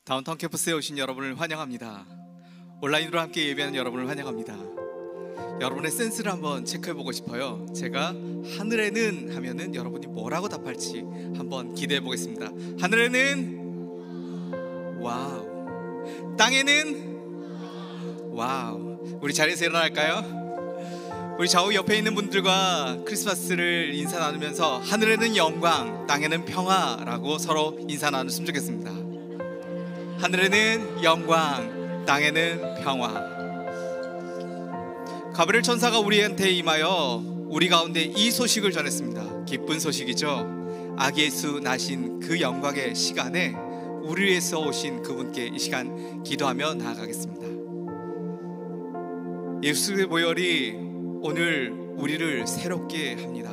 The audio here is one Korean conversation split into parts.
다운타운 캠퍼스에 오신 여러분을 환영합니다. 온라인으로 함께 예배하는 여러분을 환영합니다. 여러분의 센스를 한번 체크해보고 싶어요. 제가 하늘에는 하면은 여러분이 뭐라고 답할지 한번 기대해 보겠습니다. 하늘에는 와우, 땅에는 와우. 우리 자리에서 일어날까요? 우리 좌우 옆에 있는 분들과 크리스마스를 인사 나누면서 하늘에는 영광, 땅에는 평화라고 서로 인사 나눴으면 좋겠습니다. 하늘에는 영광, 땅에는 평화. 가브리엘 천사가 우리한테 임하여 우리 가운데 이 소식을 전했습니다. 기쁜 소식이죠. 아기 예수 나신 그 영광의 시간에 우리 위해서 오신 그분께 이 시간 기도하며 나아가겠습니다. 예수의 보혈이 오늘 우리를 새롭게 합니다.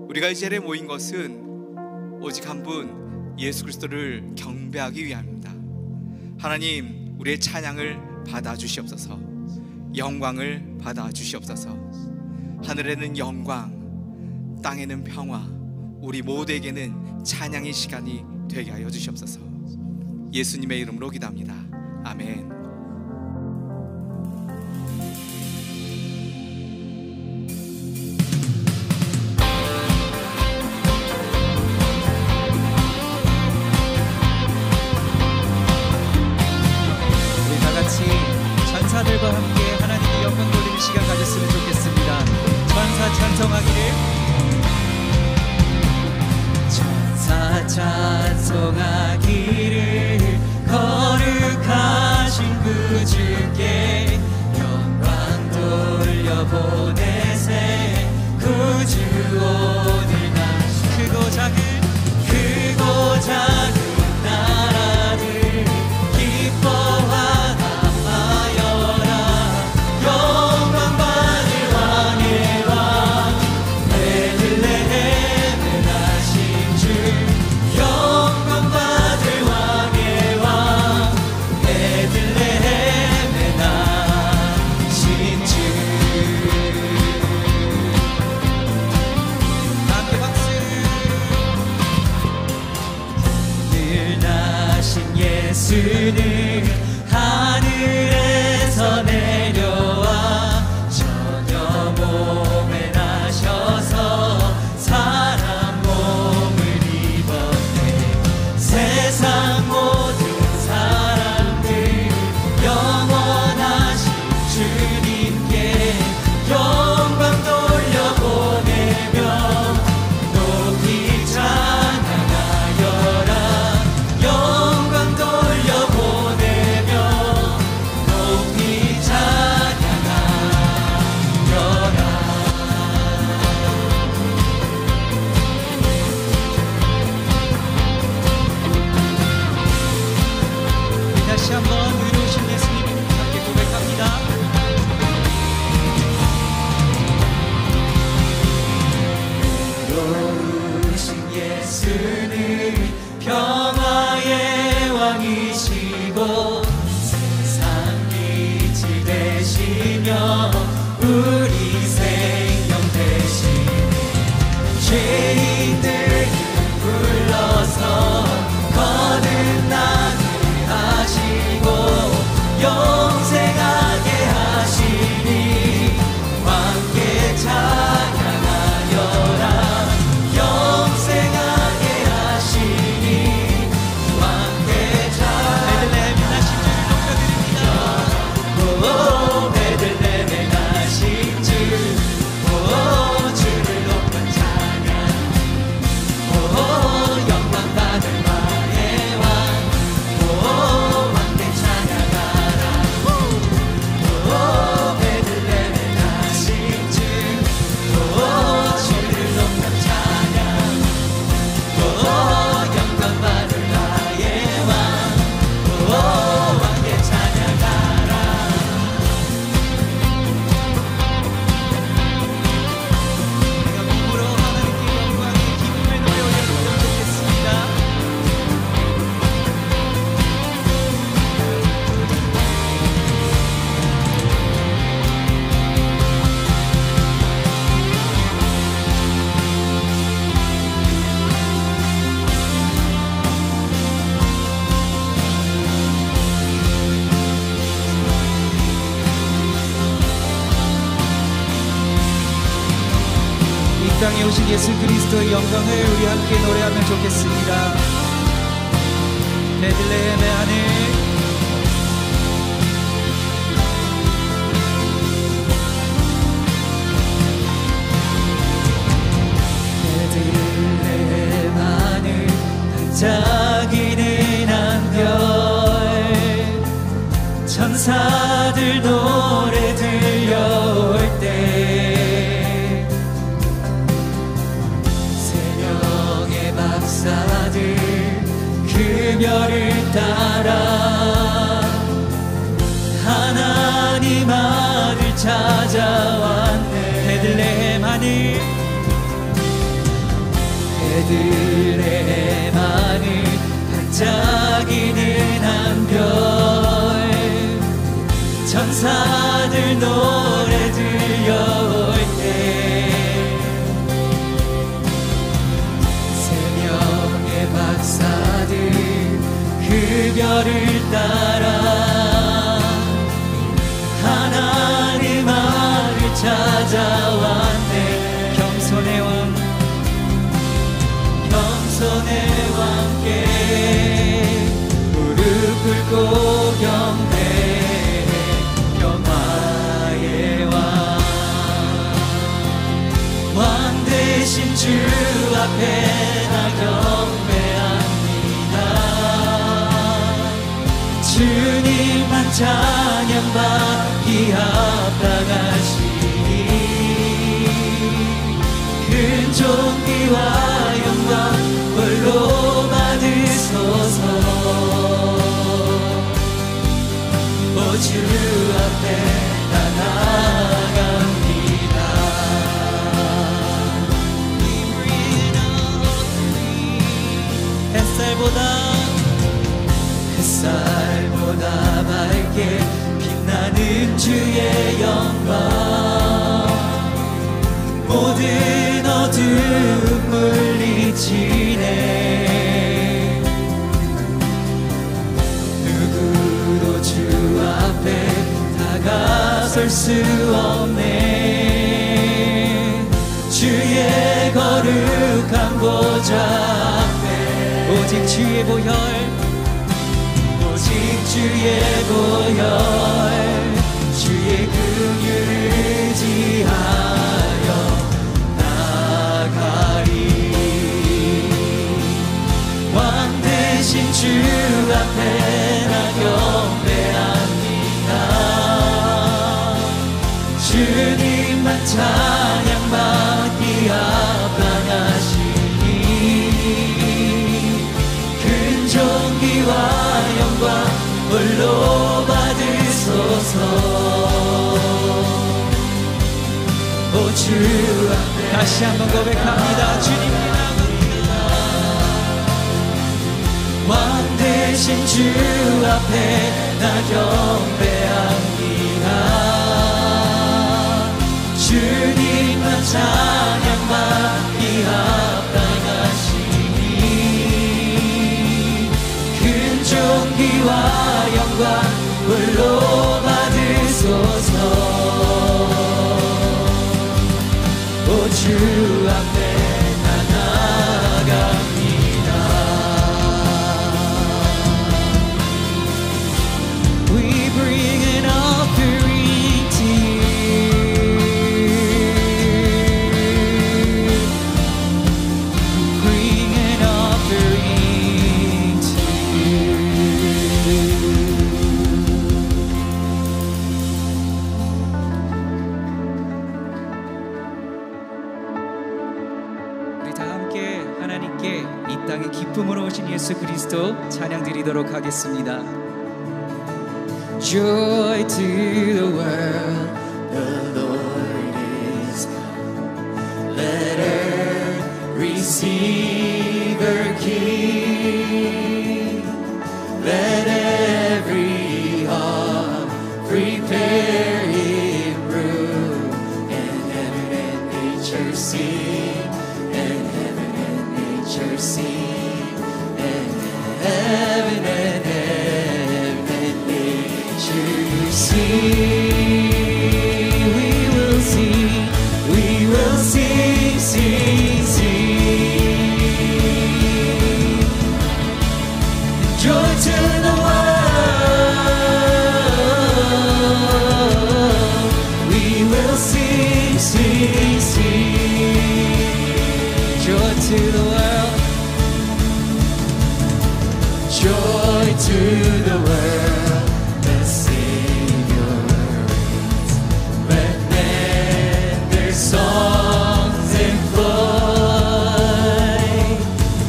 우리가 이 자리에 모인 것은 오직 한 분 예수 그리스도를 경배하기 위함입니다. 하나님, 우리의 찬양을 받아 주시옵소서. 영광을 받아 주시옵소서. 하늘에는 영광, 땅에는 평화, 우리 모두에게는 찬양의 시간이 되게 하여 주시옵소서. 예수님의 이름으로 기도합니다. 아멘. 천사들과 함께 하나님께 영광 돌리는 시간 가졌으면 좋겠습니다. 천사 찬송하기를. 천사 찬송하기를 거룩하신 구주께 영광 돌려보내세. 구주 오늘 나신 크고 작은 나라들 기뻐하라. 영광 땅에 오신 예수 그리스도의 영광을 우리 함께 노래하면 좋겠습니다. 베들레헴의 하늘, 베들레헴 하늘 반짝이는 한별, 천사들 노래 들려올 때 세 명의 박사들 그 별을 따라 하나님 아들 찾아왔네. 베들레헴 하늘, 베들레헴 하늘 반짝이는 한별, 천사들 노래 들려올 때 세 명의 박사들 그 별을 따라 하나님 아들 찾아왔네. 겸손의 왕, 겸손의 왕께 무릎 꿇고 경배해. 평화의 왕 대신 주 앞에 나 경배합니다. 주님만 찬양받기 합당하시니 큰 존귀와 영광 홀로 받으소서. 오 주 앞에 나 나아갑니다. 햇살보다 밝게 빛나는 주의 영광, 모든 어두움 물리치네. 누구도 주 앞에 다가설 수 없네. 주의 거룩한 보좌 앞에 오직 주의 보혈, 오직 주의 보혈, 주의 긍휼을 의지하여 나가리. 왕 대신 주 앞에 나 경배합니다. 주님만 찬양받기 합당하시니 큰 존귀와 영광 홀로 받으소서. 오 주 앞에 다시 한번 고백합니다. 주님이라 왕 대신 주 앞에 나 경배합니다. 주님만 찬양받기 합당하시니 큰 존귀와 영광 홀로 받으소서. 오 주 앞에 나 나아갑니다. We bring an offering to you. Bring an offering to you. 우리 다 함께 하나님께 이 땅에 기쁨으로 오신 예수 그리스도 찬양 드리도록 하겠습니다. Joy to the world, the Lord is come. Let earth receive her King. Let every heart prepare him room. And heaven and nature sing, and heaven and nature sing, and heaven and sing, we will sing, sing. will sing, sing, sing. Joy to the world. Joy to the world. The Savior reigns. Let men their songs employ,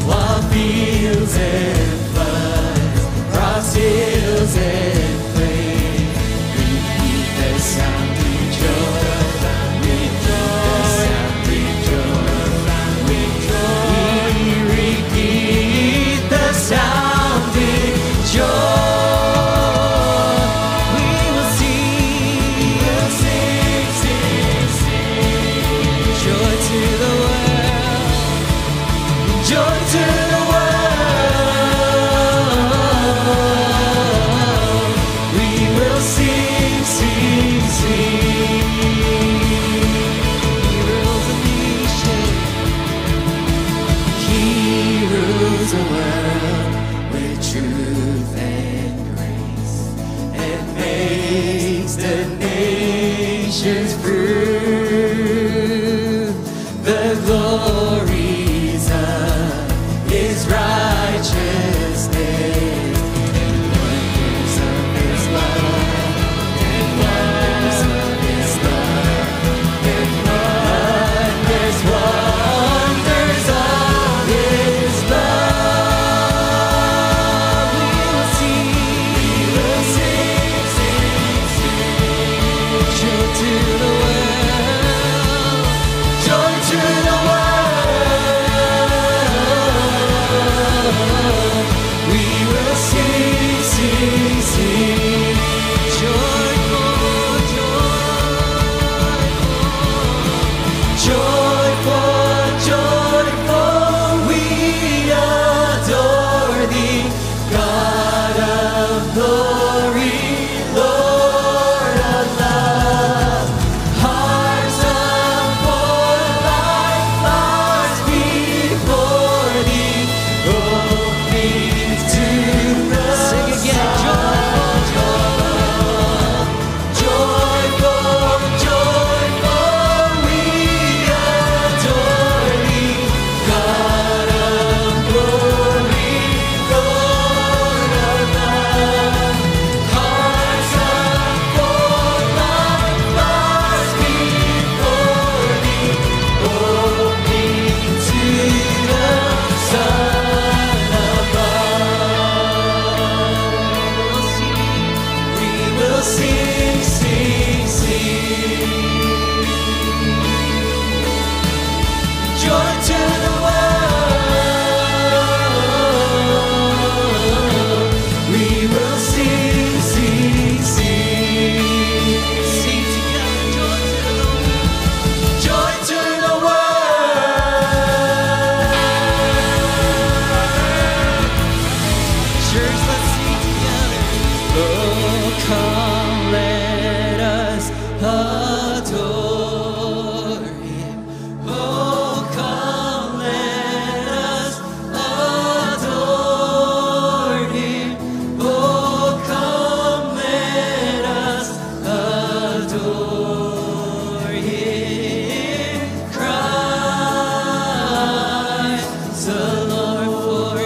while fields and floods, cross hills and plains, repeat the sounding joy, rejoice, rejoice, we repeat the sounding joy. We will sing, sing, sing. Joy to the world, joy to the world. We will sing, sing, sing. He rules the nation, He rules the world with truth and grace, and makes the nations prove the glories of His righteousness, and wonders of His love, and wonders of His love, and wonders, wonders of His love. We will sing, sing, sing. Joy to the world, joy to the world. We will sing, sing, sing. Joyful, joyful, joyful, we adore Thee, God of glory, Lord of love. Hearts of full life, hearts before Thee, opening to the sing again, joyful, joyful, we adore Thee, God of glory, Lord of love. Hearts of full life, hearts before Thee, opening to the Son above. We will sing, sing, sing. Joy to the world. We will sing, sing, sing. Sing together, joy to the world. Church, let's sing together. Oh, come, let us adore Him. Oh, come, let us adore Him. Oh, come, let us adore Him. Christ the Lord,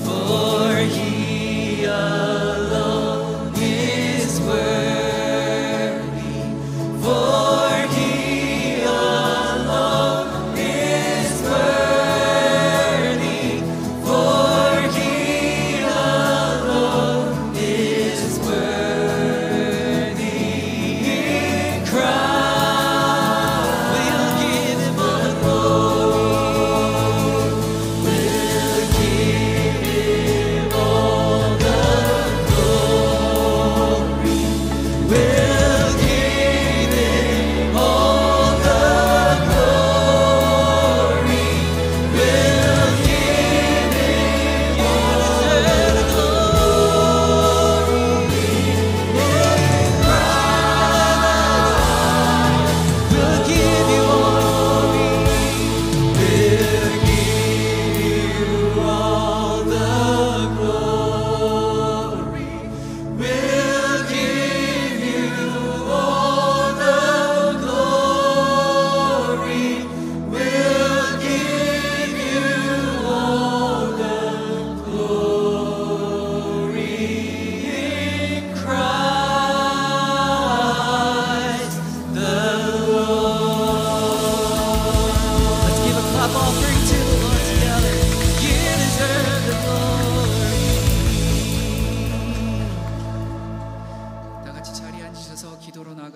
for He alone is worthy.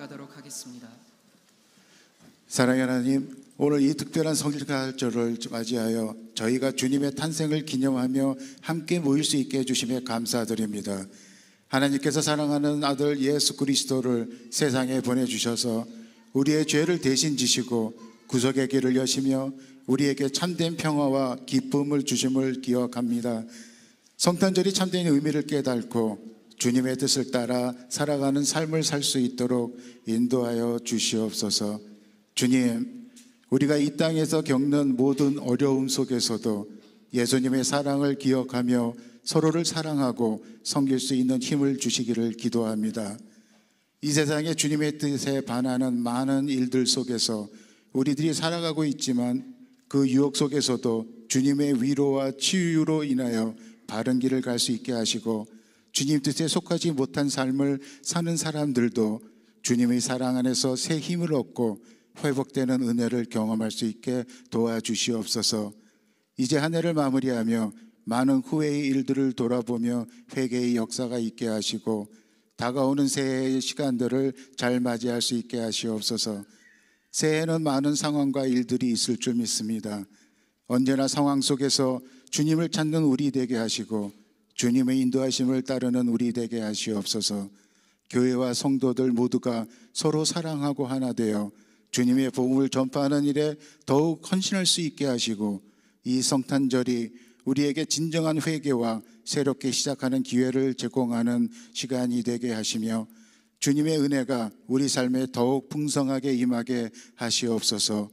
나아가도록 하겠습니다. 사랑의 하나님, 오늘 이 특별한 성일가절을 맞이하여 저희가 주님의 탄생을 기념하며 함께 모일 수 있게 해주심에 감사드립니다. 하나님께서 사랑하는 아들 예수 그리스도를 세상에 보내주셔서 우리의 죄를 대신 지시고 구속의 길을 여시며 우리에게 참된 평화와 기쁨을 주심을 기억합니다. 성탄절이 참된 의미를 깨닫고 주님의 뜻을 따라 살아가는 삶을 살 수 있도록 인도하여 주시옵소서. 주님, 우리가 이 땅에서 겪는 모든 어려움 속에서도 예수님의 사랑을 기억하며 서로를 사랑하고 섬길 수 있는 힘을 주시기를 기도합니다. 이 세상에 주님의 뜻에 반하는 많은 일들 속에서 우리들이 살아가고 있지만 그 유혹 속에서도 주님의 위로와 치유로 인하여 바른 길을 갈 수 있게 하시고 주님 뜻에 속하지 못한 삶을 사는 사람들도 주님의 사랑 안에서 새 힘을 얻고 회복되는 은혜를 경험할 수 있게 도와주시옵소서. 이제 한 해를 마무리하며 많은 후회의 일들을 돌아보며 회개의 역사가 있게 하시고 다가오는 새해의 시간들을 잘 맞이할 수 있게 하시옵소서. 새해에는 많은 상황과 일들이 있을 줄 믿습니다. 언제나 상황 속에서 주님을 찾는 우리 되게 하시고 주님의 인도하심을 따르는 우리 되게 하시옵소서. 교회와 성도들 모두가 서로 사랑하고 하나 되어 주님의 복음을 전파하는 일에 더욱 헌신할 수 있게 하시고 이 성탄절이 우리에게 진정한 회개와 새롭게 시작하는 기회를 제공하는 시간이 되게 하시며 주님의 은혜가 우리 삶에 더욱 풍성하게 임하게 하시옵소서.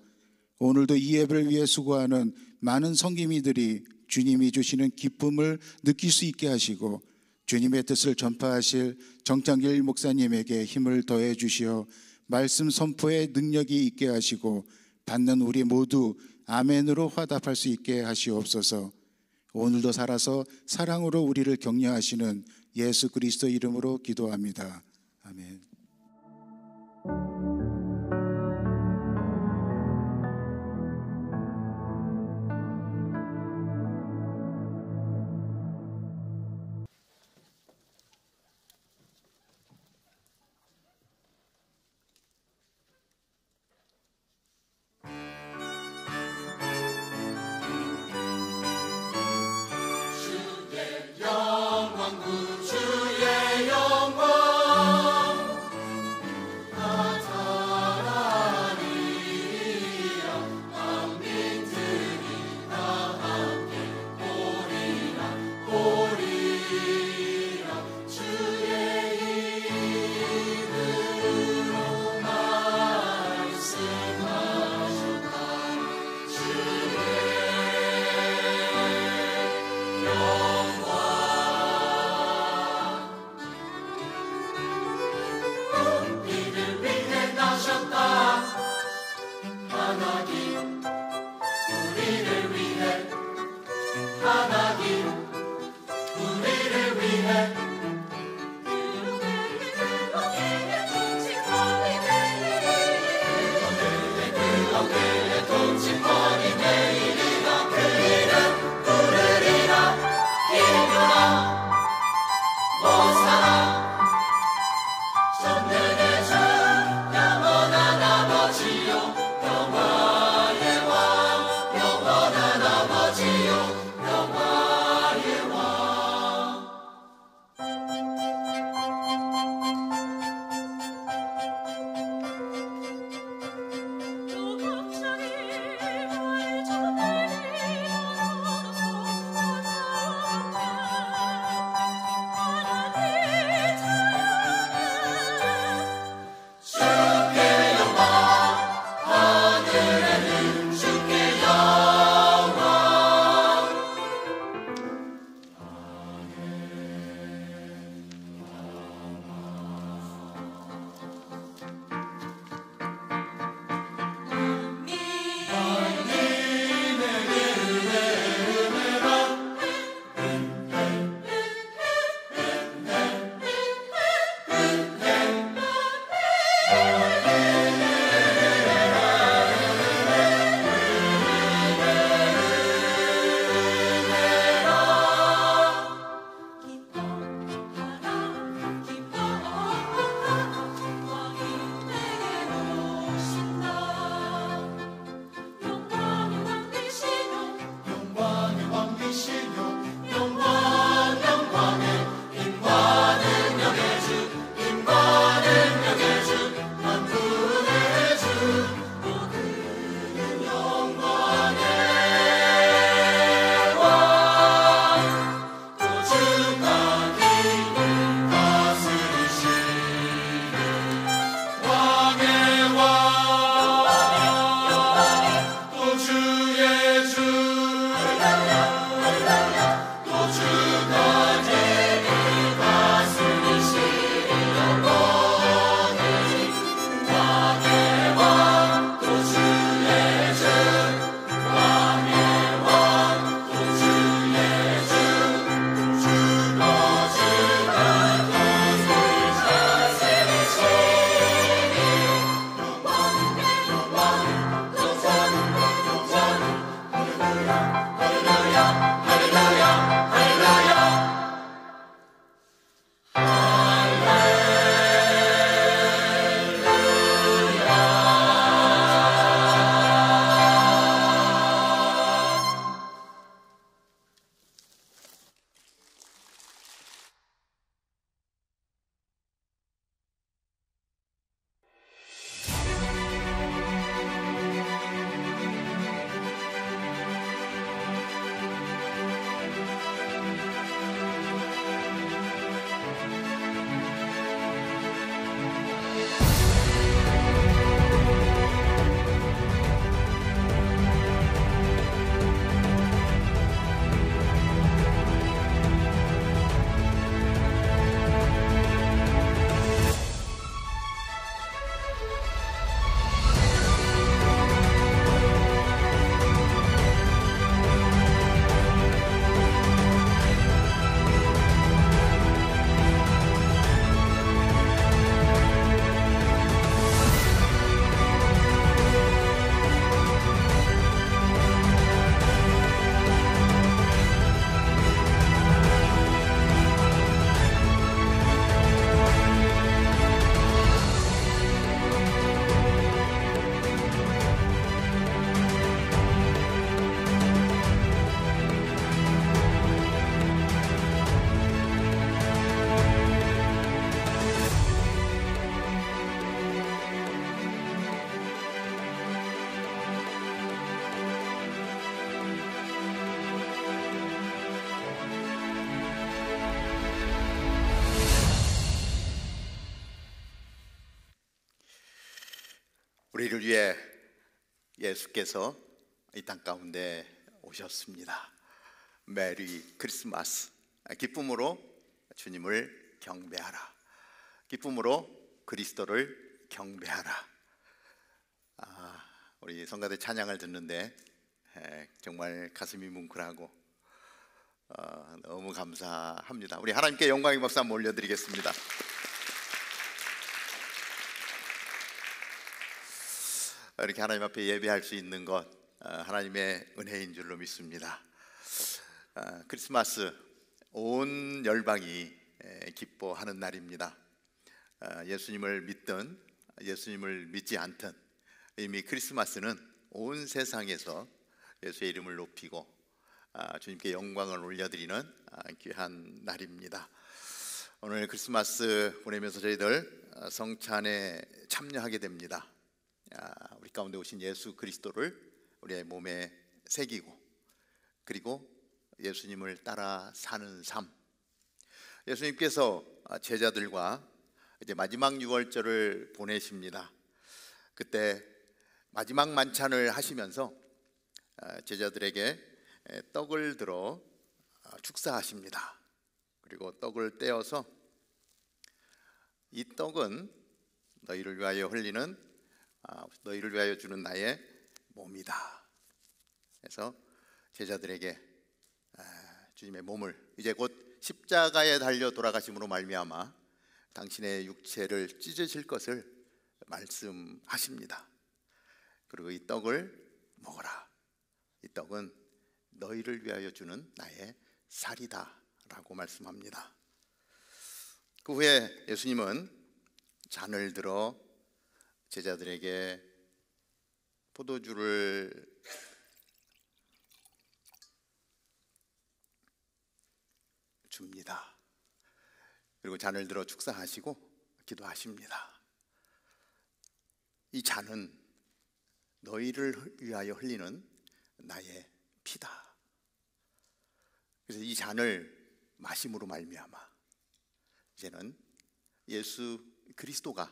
오늘도 이 예배를 위해 수고하는 많은 성기미들이 주님이 주시는 기쁨을 느낄 수 있게 하시고 주님의 뜻을 전파하실 정창길 목사님에게 힘을 더해 주시어 말씀 선포의 능력이 있게 하시고 받는 우리 모두 아멘으로 화답할 수 있게 하시옵소서. 오늘도 살아서 사랑으로 우리를 격려하시는 예수 그리스도 이름으로 기도합니다. 아멘. 구주의 영광 우리를 위해 예수께서 이 땅 가운데 오셨습니다. 메리 크리스마스. 기쁨으로 주님을 경배하라. 기쁨으로 그리스도를 경배하라. 우리 성가대 찬양을 듣는데 정말 가슴이 뭉클하고 너무 감사합니다. 우리 하나님께 영광의 박수 한번 올려드리겠습니다. 이렇게 하나님 앞에 예배할 수 있는 것 하나님의 은혜인 줄로 믿습니다. 크리스마스 온 열방이 기뻐하는 날입니다. 예수님을 믿든 예수님을 믿지 않든 이미 크리스마스는 온 세상에서 예수의 이름을 높이고 주님께 영광을 올려드리는 귀한 날입니다. 오늘 크리스마스 보내면서 저희들 성찬에 참여하게 됩니다. 우리 가운데 오신 예수 그리스도를 우리의 몸에 새기고 그리고 예수님을 따라 사는 삶. 예수님께서 제자들과 이제 마지막 유월절을 보내십니다. 그때 마지막 만찬을 하시면서 제자들에게 떡을 들어 축사하십니다. 그리고 떡을 떼어서 이 떡은 너희를 위하여 너희를 위하여 주는 나의 몸이다. 그래서 제자들에게 주님의 몸을 이제 곧 십자가에 달려 돌아가심으로 말미암아 당신의 육체를 찢으실 것을 말씀하십니다. 그리고 이 떡을 먹어라. 이 떡은 너희를 위하여 주는 나의 살이다 라고 말씀합니다. 그 후에 예수님은 잔을 들어 제자들에게 포도주를 줍니다. 그리고 잔을 들어 축사하시고 기도하십니다. 이 잔은 너희를 위하여 흘리는 나의 피다. 그래서 이 잔을 마심으로 말미암아 이제는 예수 그리스도가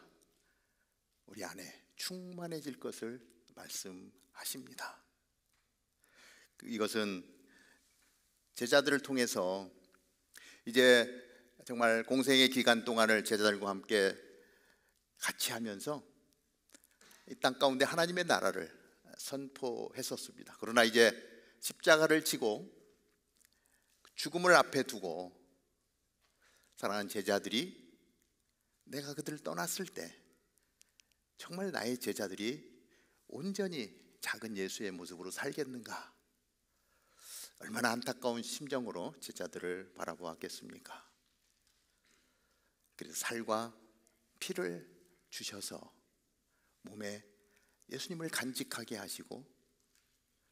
우리 안에 충만해질 것을 말씀하십니다. 이것은 제자들을 통해서 이제 정말 공생의 기간 동안을 제자들과 함께 같이 하면서 이 땅 가운데 하나님의 나라를 선포했었습니다. 그러나 이제 십자가를 지고 죽음을 앞에 두고 사랑하는 제자들이 내가 그들을 떠났을 때 정말 나의 제자들이 온전히 작은 예수의 모습으로 살겠는가? 얼마나 안타까운 심정으로 제자들을 바라보았겠습니까? 그래서 살과 피를 주셔서 몸에 예수님을 간직하게 하시고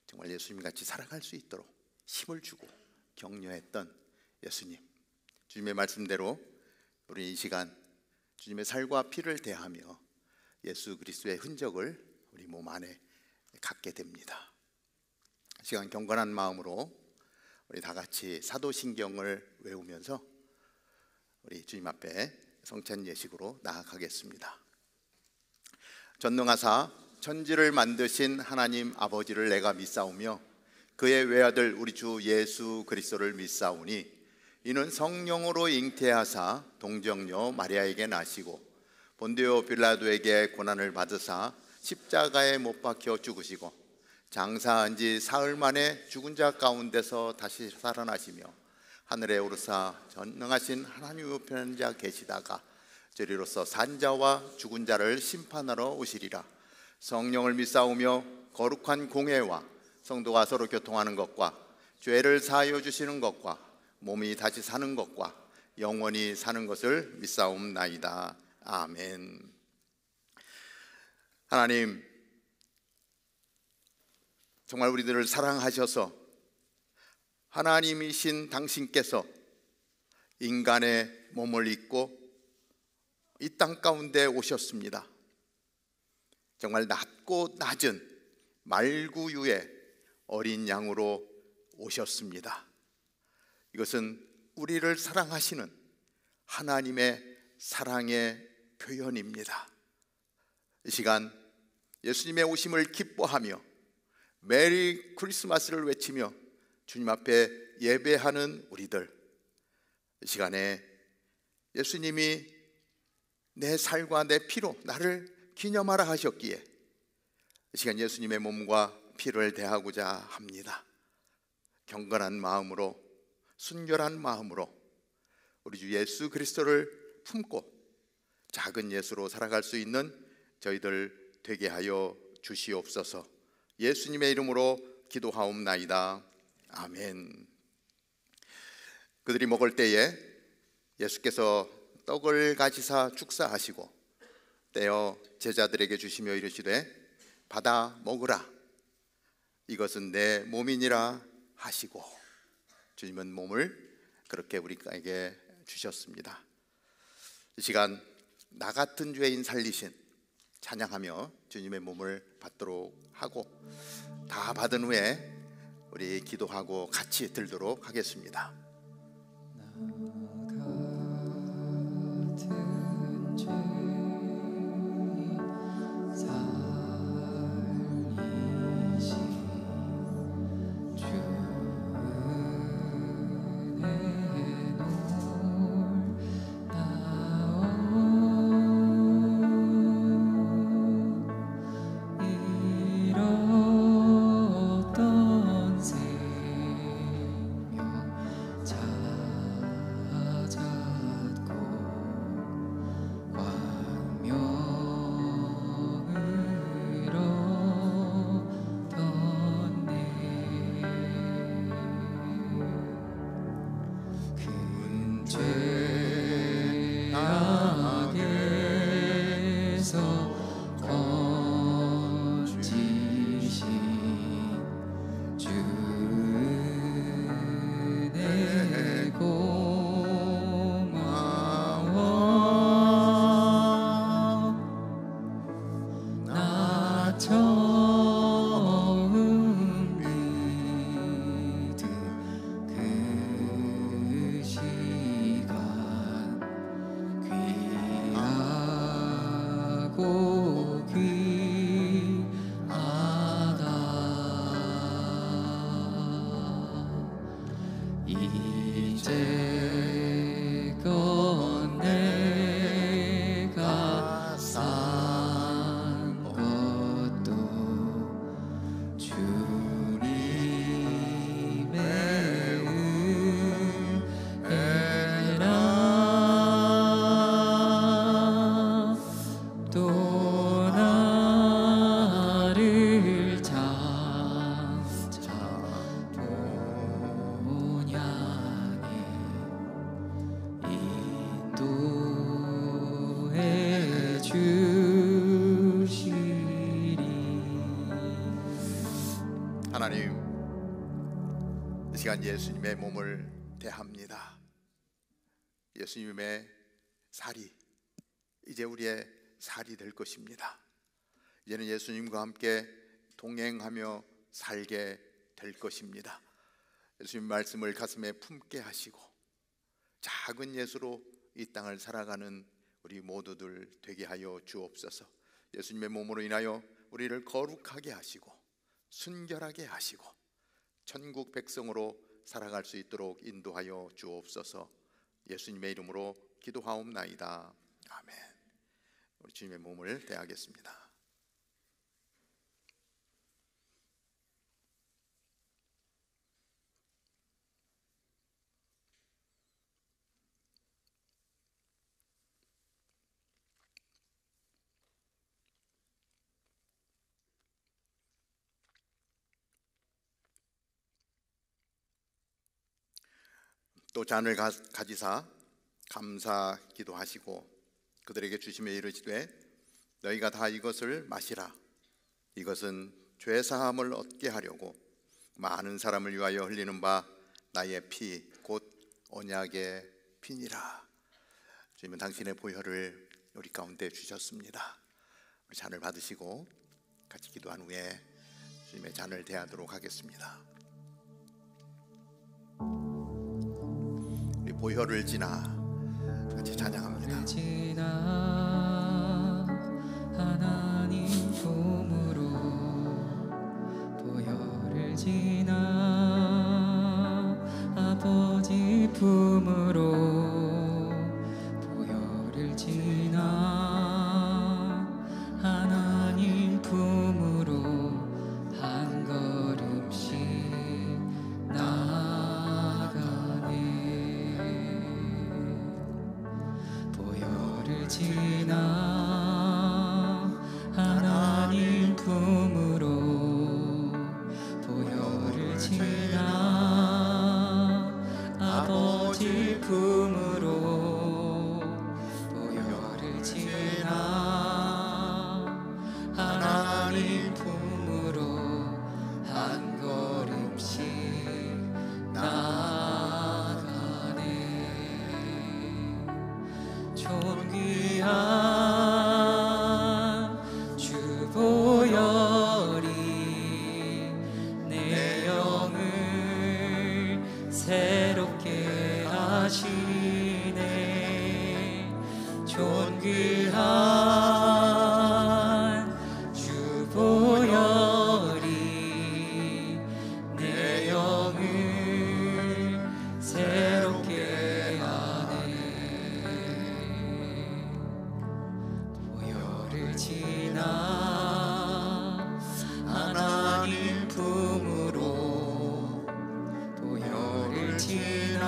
정말 예수님 같이 살아갈 수 있도록 힘을 주고 격려했던 예수님. 주님의 말씀대로 우리 이 시간 주님의 살과 피를 대하며 예수 그리스도의 흔적을 우리 몸 안에 갖게 됩니다. 시간 경건한 마음으로 우리 다 같이 사도신경을 외우면서 우리 주님 앞에 성찬 예식으로 나아가겠습니다. 전능하사 천지를 만드신 하나님 아버지를 내가 믿사오며 그의 외아들 우리 주 예수 그리스도를 믿사오니 이는 성령으로 잉태하사 동정녀 마리아에게 나시고 본디오 빌라도에게 고난을 받으사 십자가에 못 박혀 죽으시고 장사한 지 사흘 만에 죽은 자 가운데서 다시 살아나시며 하늘에 오르사 전능하신 하나님 우편에 자 계시다가 저리로서 산자와 죽은 자를 심판하러 오시리라. 성령을 믿사오며 거룩한 공회와 성도가 서로 교통하는 것과 죄를 사하여 주시는 것과 몸이 다시 사는 것과 영원히 사는 것을 믿사옵나이다. 아멘. 하나님, 정말 우리들을 사랑하셔서 하나님이신 당신께서 인간의 몸을 입고 이 땅 가운데 오셨습니다. 정말 낮고 낮은 말구유의 어린 양으로 오셨습니다. 이것은 우리를 사랑하시는 하나님의 사랑의 표현입니다. 이 시간 예수님의 오심을 기뻐하며 메리 크리스마스를 외치며 주님 앞에 예배하는 우리들, 이 시간에 예수님이 내 살과 내 피로 나를 기념하라 하셨기에 이 시간 예수님의 몸과 피를 대하고자 합니다. 경건한 마음으로, 순결한 마음으로 우리 주 예수 그리스도를 품고 작은 예수로 살아갈 수 있는 저희들 되게 하여 주시옵소서. 예수님의 이름으로 기도하옵나이다. 아멘. 그들이 먹을 때에 예수께서 떡을 가지사 축사하시고 떼어 제자들에게 주시며 이르시되 받아 먹으라, 이것은 내 몸이니라 하시고 주님은 몸을 그렇게 우리에게 주셨습니다. 이 시간 나 같은 죄인 살리신 찬양하며 주님의 몸을 받도록 하고, 다 받은 후에 우리 기도하고 같이 들도록 하겠습니다. 하나님, 이 시간 예수님의 몸을 대합니다. 예수님의 살이 이제 우리의 살이 될 것입니다. 이제는 예수님과 함께 동행하며 살게 될 것입니다. 예수님 말씀을 가슴에 품게 하시고 작은 예수로 이 땅을 살아가는 우리 모두들 되게 하여 주옵소서. 예수님의 몸으로 인하여 우리를 거룩하게 하시고 순결하게 하시고 천국 백성으로 살아갈 수 있도록 인도하여 주옵소서. 예수님의 이름으로 기도하옵나이다. 아멘. 우리 주님의 몸을 대하겠습니다. 또 잔을 가지사 감사 기도하시고 그들에게 주시며 이르시되 너희가 다 이것을 마시라. 이것은 죄 사함을 얻게 하려고 많은 사람을 위하여 흘리는 바 나의 피 곧 언약의 피니라. 주님은 당신의 보혈을 우리 가운데 주셨습니다. 우리 잔을 받으시고 같이 기도한 후에 주님의 잔을 대하도록 하겠습니다. 우리 보혈을 지나 같이 찬양합니다. 하나님 품으로 지나 아버지 품으로 보혈을 지나 하나님 품으로 한 걸음씩 나아가네. 보혈을 지나 하나님 품으로 보혈을 지나 아버지 품으로 보혈을 지나 하나님 품으로 한 걸음씩 나아가네. 존귀한 주 보혈이 내 영을 새롭게 하시네. 존귀한 주 보혈이 내 영을 새롭게 하네. 보혈을 지나 하나님 품으로 보혈을 지나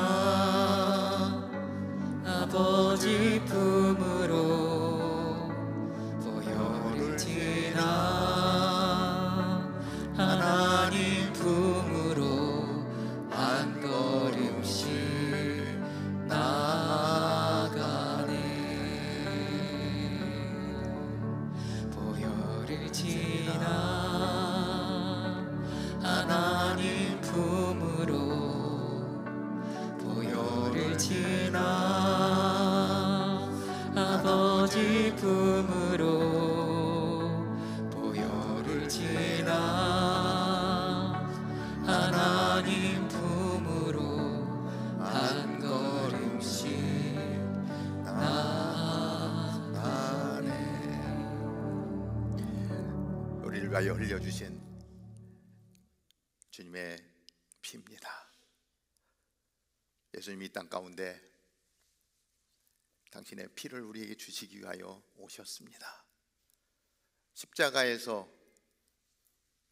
아버지 품으로 보혈을 지나 하나님 품으로 한 걸음씩 나아가네. 보혈을 지나 하나님 품으로 보혈을 지나 아버지 품으로 보혈을 지나 하나님 품으로 한 걸음씩 나아가네. 우리를 위하여 흘려주신 주님의 피입니다. 예수님이 이 땅 가운데 당신의 피를 우리에게 주시기 위하여 오셨습니다. 십자가에서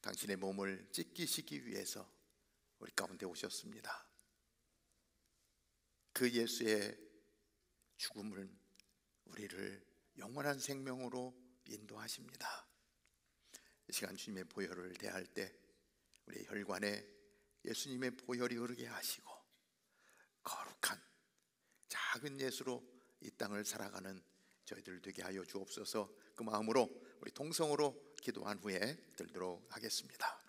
당신의 몸을 찢기시기 위해서 우리 가운데 오셨습니다. 그 예수의 죽음은 우리를 영원한 생명으로 인도하십니다. 이 시간 주님의 보혈을 대할 때 우리의 혈관에 예수님의 보혈이 흐르게 하시고 거룩한 작은 예수로 이 땅을 살아가는 저희들 되게 하여 주옵소서. 그 마음으로 우리 동성으로 기도한 후에 들도록 하겠습니다.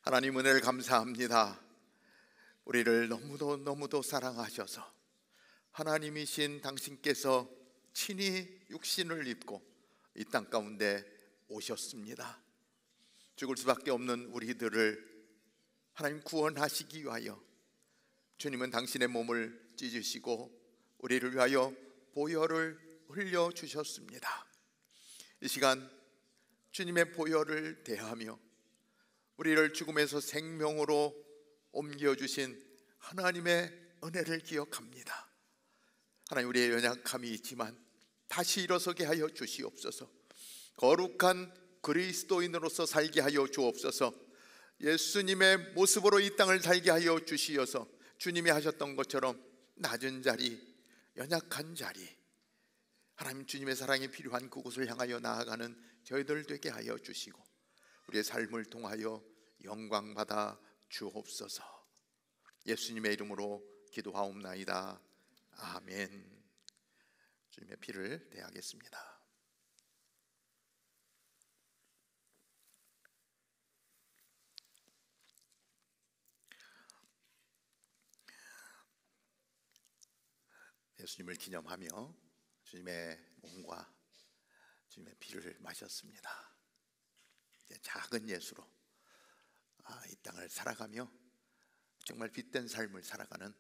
하나님 은혜를 감사합니다. 우리를 너무도 사랑하셔서 하나님이신 당신께서 친히 육신을 입고 이 땅 가운데 오셨습니다. 죽을 수밖에 없는 우리들을 하나님 구원하시기 위하여 주님은 당신의 몸을 찢으시고 우리를 위하여 보혈을 흘려주셨습니다. 이 시간 주님의 보혈을 대하며 우리를 죽음에서 생명으로 옮겨주신 하나님의 은혜를 기억합니다. 하나님, 우리의 연약함이 있지만 다시 일어서게 하여 주시옵소서. 거룩한 그리스도인으로서 살게 하여 주옵소서. 예수님의 모습으로 이 땅을 살게 하여 주시어서 주님이 하셨던 것처럼 낮은 자리, 연약한 자리, 하나님 주님의 사랑이 필요한 그곳을 향하여 나아가는 저희들 되게 하여 주시고 우리의 삶을 통하여 영광 받아 주옵소서. 예수님의 이름으로 기도하옵나이다. 아멘. 주님의 피를 대하겠습니다. 예수님을 기념하며 주님의 몸과 주님의 피를 마셨습니다. 이제 작은 예수로 이 땅을 살아가며 정말 빛된 삶을 살아가는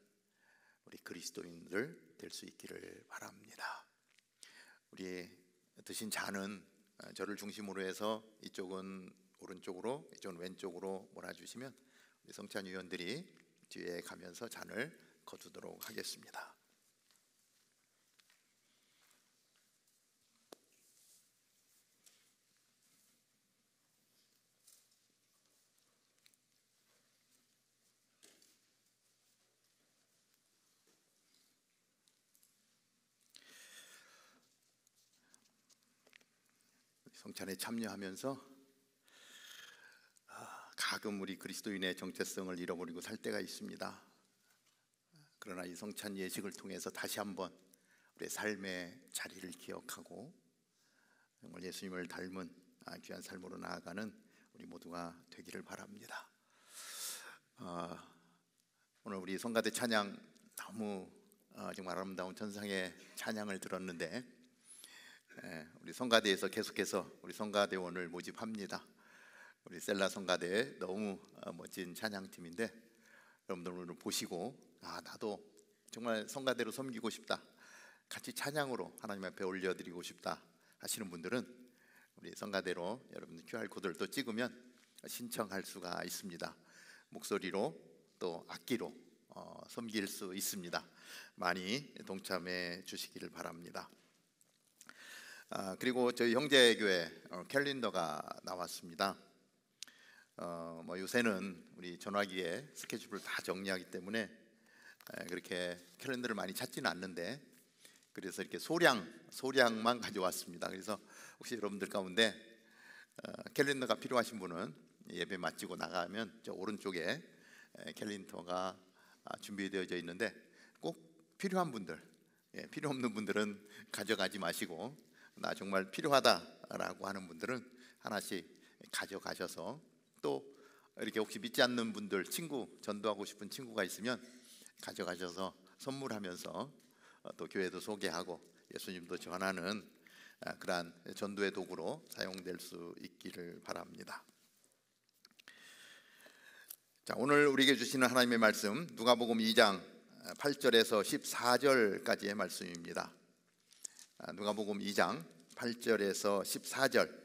우리 그리스도인들 될 수 있기를 바랍니다. 우리 드신 잔은 저를 중심으로 해서 이쪽은 오른쪽으로, 이쪽은 왼쪽으로 몰아주시면 우리 성찬 위원들이 뒤에 가면서 잔을 거두도록 하겠습니다. 성찬에 참여하면서 가끔 우리 그리스도인의 정체성을 잃어버리고 살 때가 있습니다. 그러나 이 성찬 예식을 통해서 다시 한번 우리의 삶의 자리를 기억하고 정말 예수님을 닮은 귀한 삶으로 나아가는 우리 모두가 되기를 바랍니다. 오늘 우리 성가대 찬양 너무 정말 아름다운 천상의 찬양을 들었는데 우리 성가대에서 계속해서 우리 성가대원을 모집합니다. 우리 셀라 성가대 너무 멋진 찬양팀인데 여러분들 오늘 보시고 나도 정말 성가대로 섬기고 싶다, 같이 찬양으로 하나님 앞에 올려드리고 싶다 하시는 분들은 우리 성가대로 여러분들 QR코드를 또 찍으면 신청할 수가 있습니다. 목소리로 또 악기로 섬길 수 있습니다. 많이 동참해 주시기를 바랍니다. 그리고 저희 형제교회 캘린더가 나왔습니다. 요새는 우리 전화기에 스케줄을 다 정리하기 때문에 그렇게 캘린더를 많이 찾지는 않는데, 그래서 이렇게 소량만 가져왔습니다. 그래서 혹시 여러분들 가운데 캘린더가 필요하신 분은 예배 마치고 나가면 저 오른쪽에 캘린더가 준비되어져 있는데 꼭 필요한 분들, 필요 없는 분들은 가져가지 마시고 나 정말 필요하다라고 하는 분들은 하나씩 가져가셔서, 또 이렇게 혹시 믿지 않는 분들, 친구, 전도하고 싶은 친구가 있으면 가져가셔서 선물하면서 또 교회도 소개하고 예수님도 전하는 그러한 전도의 도구로 사용될 수 있기를 바랍니다. 자, 오늘 우리에게 주시는 하나님의 말씀 누가복음 2장 8절에서 14절까지의 말씀입니다. 누가복음 2장 8절에서 14절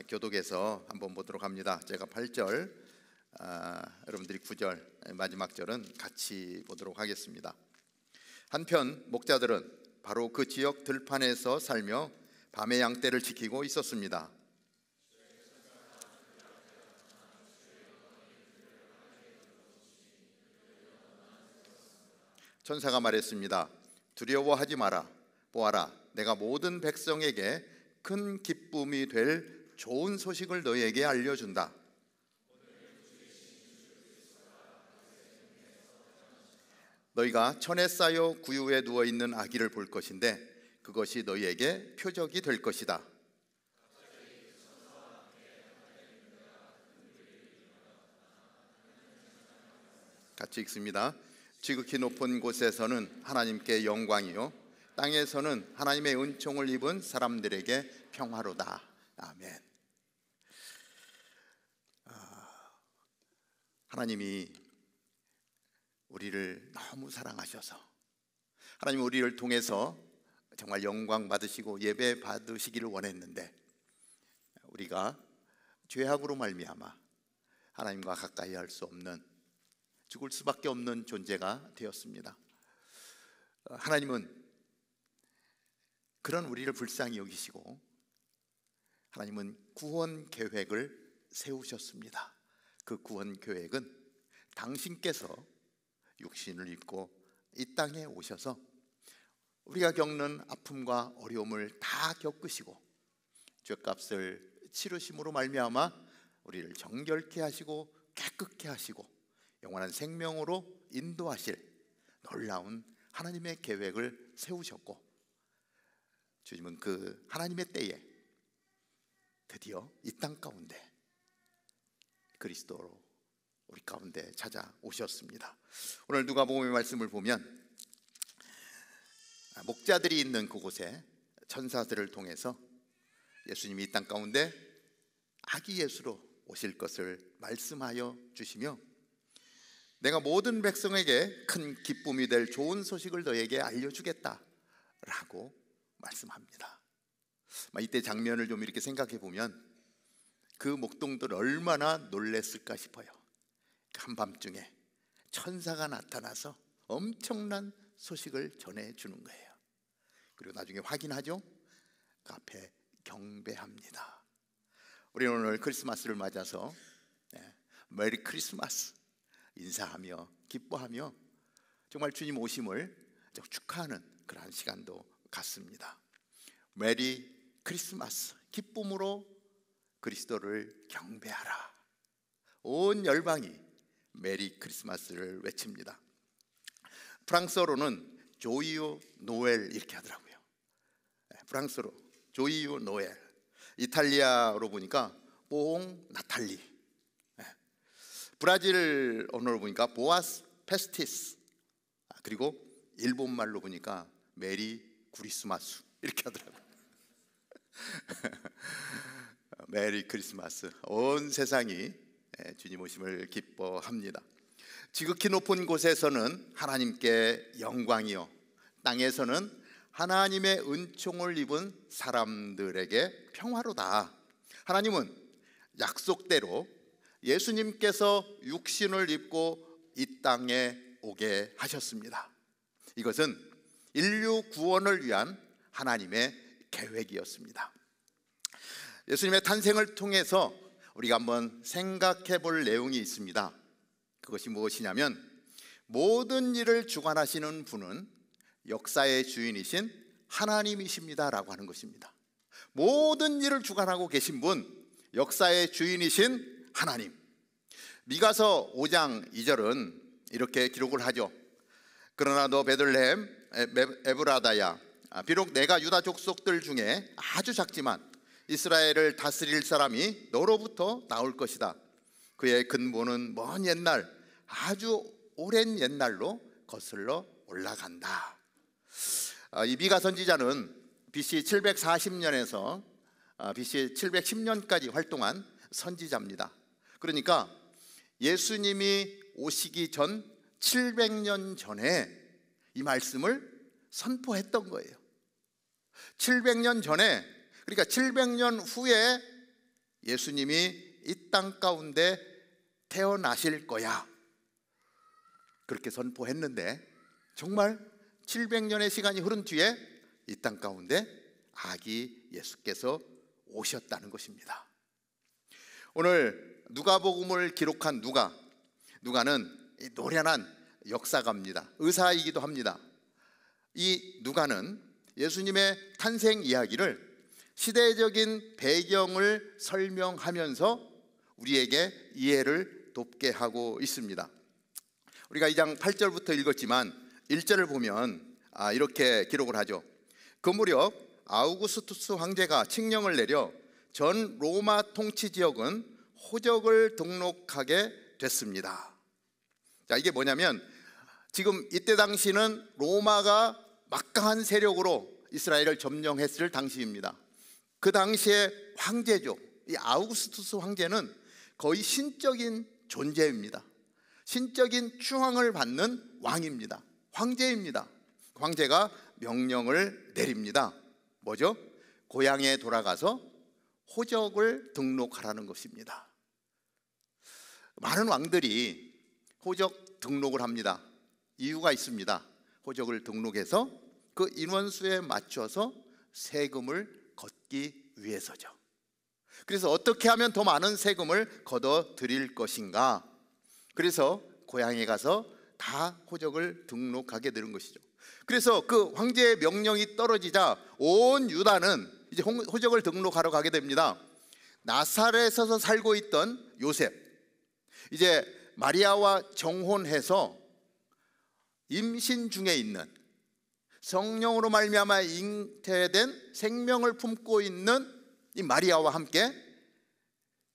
교독에서 한번 보도록 합니다. 제가 8절, 여러분들이 9절 마지막 절은 같이 보도록 하겠습니다. 한편 목자들은 바로 그 지역 들판에서 살며 밤의 양떼를 지키고 있었습니다. 천사가 말했습니다. 두려워하지 마라. 보아라, 내가 모든 백성에게 큰 기쁨이 될 좋은 소식을 너희에게 알려준다. 너희가 천에 쌓여 구유에 누워있는 아기를 볼 것인데 그것이 너희에게 표적이 될 것이다. 같이 읽습니다. 지극히 높은 곳에서는 하나님께 영광이요, 땅에서는 하나님의 은총을 입은 사람들에게 평화로다. 아멘. 하나님이 우리를 너무 사랑하셔서 하나님 우리를 통해서 정말 영광 받으시고 예배 받으시기를 원했는데, 우리가 죄악으로 말미암아 하나님과 가까이 할 수 없는, 죽을 수밖에 없는 존재가 되었습니다. 하나님은 그런 우리를 불쌍히 여기시고 하나님은 구원 계획을 세우셨습니다. 그 구원 계획은 당신께서 육신을 입고 이 땅에 오셔서 우리가 겪는 아픔과 어려움을 다 겪으시고 죄값을 치르심으로 말미암아 우리를 정결케 하시고 깨끗게 하시고 영원한 생명으로 인도하실 놀라운 하나님의 계획을 세우셨고, 주님은 그 하나님의 때에 드디어 이 땅 가운데 그리스도로 우리 가운데 찾아오셨습니다. 오늘 누가복음의 말씀을 보면 목자들이 있는 그곳에 천사들을 통해서 예수님이 이 땅 가운데 아기 예수로 오실 것을 말씀하여 주시며, 내가 모든 백성에게 큰 기쁨이 될 좋은 소식을 너에게 알려주겠다라고 말씀합니다. 이때 장면을 좀 이렇게 생각해 보면 그 목동들 얼마나 놀랬을까 싶어요. 한밤중에 천사가 나타나서 엄청난 소식을 전해주는 거예요. 그리고 나중에 확인하죠. 그 앞에 경배합니다. 우리는 오늘 크리스마스를 맞아서 메리 크리스마스 인사하며 기뻐하며 정말 주님 오심을 축하하는 그러한 시간도 갖습니다. 메리 크리스마스, 기쁨으로 그리스도를 경배하라. 온 열방이 메리 크리스마스를 외칩니다. 프랑스어로는 조이오 노엘 이렇게 하더라고요. 프랑스어로 조이오 노엘, 이탈리아로 보니까 뽕 나탈리, 브라질 언어로 보니까 보아스 페스티스, 그리고 일본말로 보니까 메리 크리스마스 이렇게 하더라고요. 메리 크리스마스. 온 세상이 주님 오심을 기뻐합니다. 지극히 높은 곳에서는 하나님께 영광이요, 땅에서는 하나님의 은총을 입은 사람들에게 평화로다. 하나님은 약속대로 예수님께서 육신을 입고 이 땅에 오게 하셨습니다. 이것은 인류 구원을 위한 하나님의 계획이었습니다. 예수님의 탄생을 통해서 우리가 한번 생각해 볼 내용이 있습니다. 그것이 무엇이냐면, 모든 일을 주관하시는 분은 역사의 주인이신 하나님이십니다 라고 하는 것입니다. 모든 일을 주관하고 계신 분, 역사의 주인이신 하나님. 미가서 5장 2절은 이렇게 기록을 하죠. 그러나 너 베들레헴 에브라다야, 비록 내가 유다 족속들 중에 아주 작지만 이스라엘을 다스릴 사람이 너로부터 나올 것이다. 그의 근본은 먼 옛날, 아주 오랜 옛날로 거슬러 올라간다. 이 미가 선지자는 BC 740년에서 BC 710년까지 활동한 선지자입니다. 그러니까 예수님이 오시기 전 700년 전에 이 말씀을 선포했던 거예요. 700년 전에, 그러니까 700년 후에 예수님이 이 땅 가운데 태어나실 거야, 그렇게 선포했는데, 정말 700년의 시간이 흐른 뒤에 이 땅 가운데 아기 예수께서 오셨다는 것입니다. 오늘 누가복음을 기록한 누가는 노련한 역사가입니다. 의사이기도 합니다. 이 누가는 예수님의 탄생 이야기를 시대적인 배경을 설명하면서 우리에게 이해를 돕게 하고 있습니다. 우리가 2장 8절부터 읽었지만 1절을 보면 이렇게 기록을 하죠. 그 무렵 아우구스투스 황제가 칙령을 내려 전 로마 통치 지역은 호적을 등록하게 됐습니다. 자, 이게 뭐냐면, 지금 이때 당시는 로마가 막강한 세력으로 이스라엘을 점령했을 당시입니다. 그 당시에 황제죠. 이 아우구스투스 황제는 거의 신적인 존재입니다. 신적인 추앙을 받는 왕입니다. 황제입니다. 황제가 명령을 내립니다. 뭐죠? 고향에 돌아가서 호적을 등록하라는 것입니다. 많은 왕들이 호적 등록을 합니다. 이유가 있습니다. 호적을 등록해서 그 인원수에 맞춰서 세금을 걷기 위해서죠. 그래서 어떻게 하면 더 많은 세금을 걷어 드릴 것인가, 그래서 고향에 가서 다 호적을 등록하게 되는 것이죠. 그래서 그 황제의 명령이 떨어지자 온 유다는 이제 호적을 등록하러 가게 됩니다. 나사렛에서 살고 있던 요셉, 이제 마리아와 정혼해서 임신 중에 있는, 성령으로 말미암아 잉태된 생명을 품고 있는 이 마리아와 함께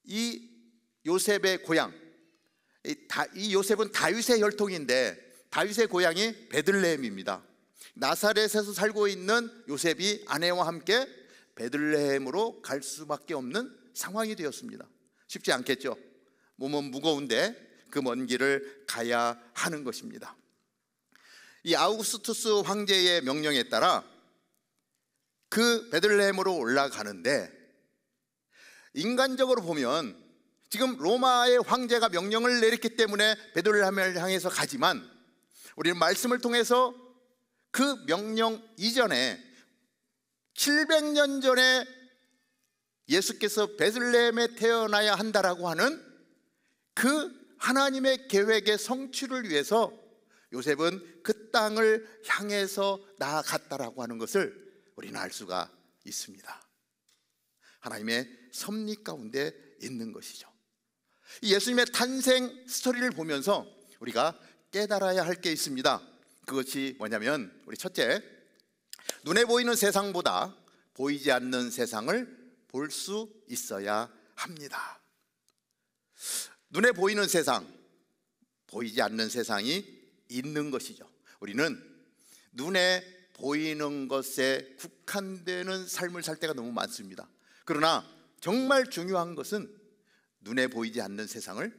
이 요셉의 고향, 이 요셉은 다윗의 혈통인데 다윗의 고향이 베들레헴입니다. 나사렛에서 살고 있는 요셉이 아내와 함께 베들레헴으로 갈 수밖에 없는 상황이 되었습니다. 쉽지 않겠죠. 몸은 무거운데 그 먼 길을 가야 하는 것입니다. 이 아우구스투스 황제의 명령에 따라 그 베들레헴으로 올라가는데, 인간적으로 보면 지금 로마의 황제가 명령을 내렸기 때문에 베들레헴을 향해서 가지만, 우리는 말씀을 통해서 그 명령 이전에 700년 전에 예수께서 베들레헴에 태어나야 한다라고 하는 그 하나님의 계획의 성취를 위해서 요셉은 그 땅을 향해서 나아갔다라고 하는 것을 우리는 알 수가 있습니다. 하나님의 섭리 가운데 있는 것이죠. 예수님의 탄생 스토리를 보면서 우리가 깨달아야 할 게 있습니다. 그것이 뭐냐면, 우리 첫째, 눈에 보이는 세상보다 보이지 않는 세상을 볼 수 있어야 합니다. 눈에 보이는 세상, 보이지 않는 세상이 있는 것이죠. 우리는 눈에 보이는 것에 국한되는 삶을 살 때가 너무 많습니다. 그러나 정말 중요한 것은 눈에 보이지 않는 세상을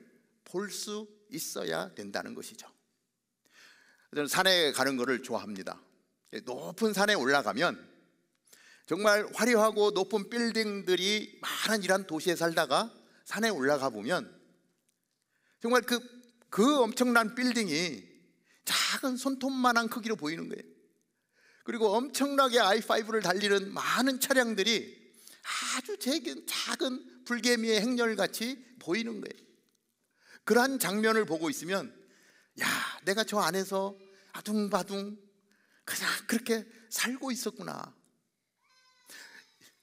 볼 수 있어야 된다는 것이죠. 저는 산에 가는 것을 좋아합니다. 높은 산에 올라가면 정말 화려하고 높은 빌딩들이 많은 이런 도시에 살다가 산에 올라가 보면 정말 그 엄청난 빌딩이 작은 손톱만한 크기로 보이는 거예요. 그리고 엄청나게 i5를 달리는 많은 차량들이 아주 작은 불개미의 행렬같이 보이는 거예요. 그러한 장면을 보고 있으면, 야, 내가 저 안에서 아둥바둥 그냥 그렇게 살고 있었구나.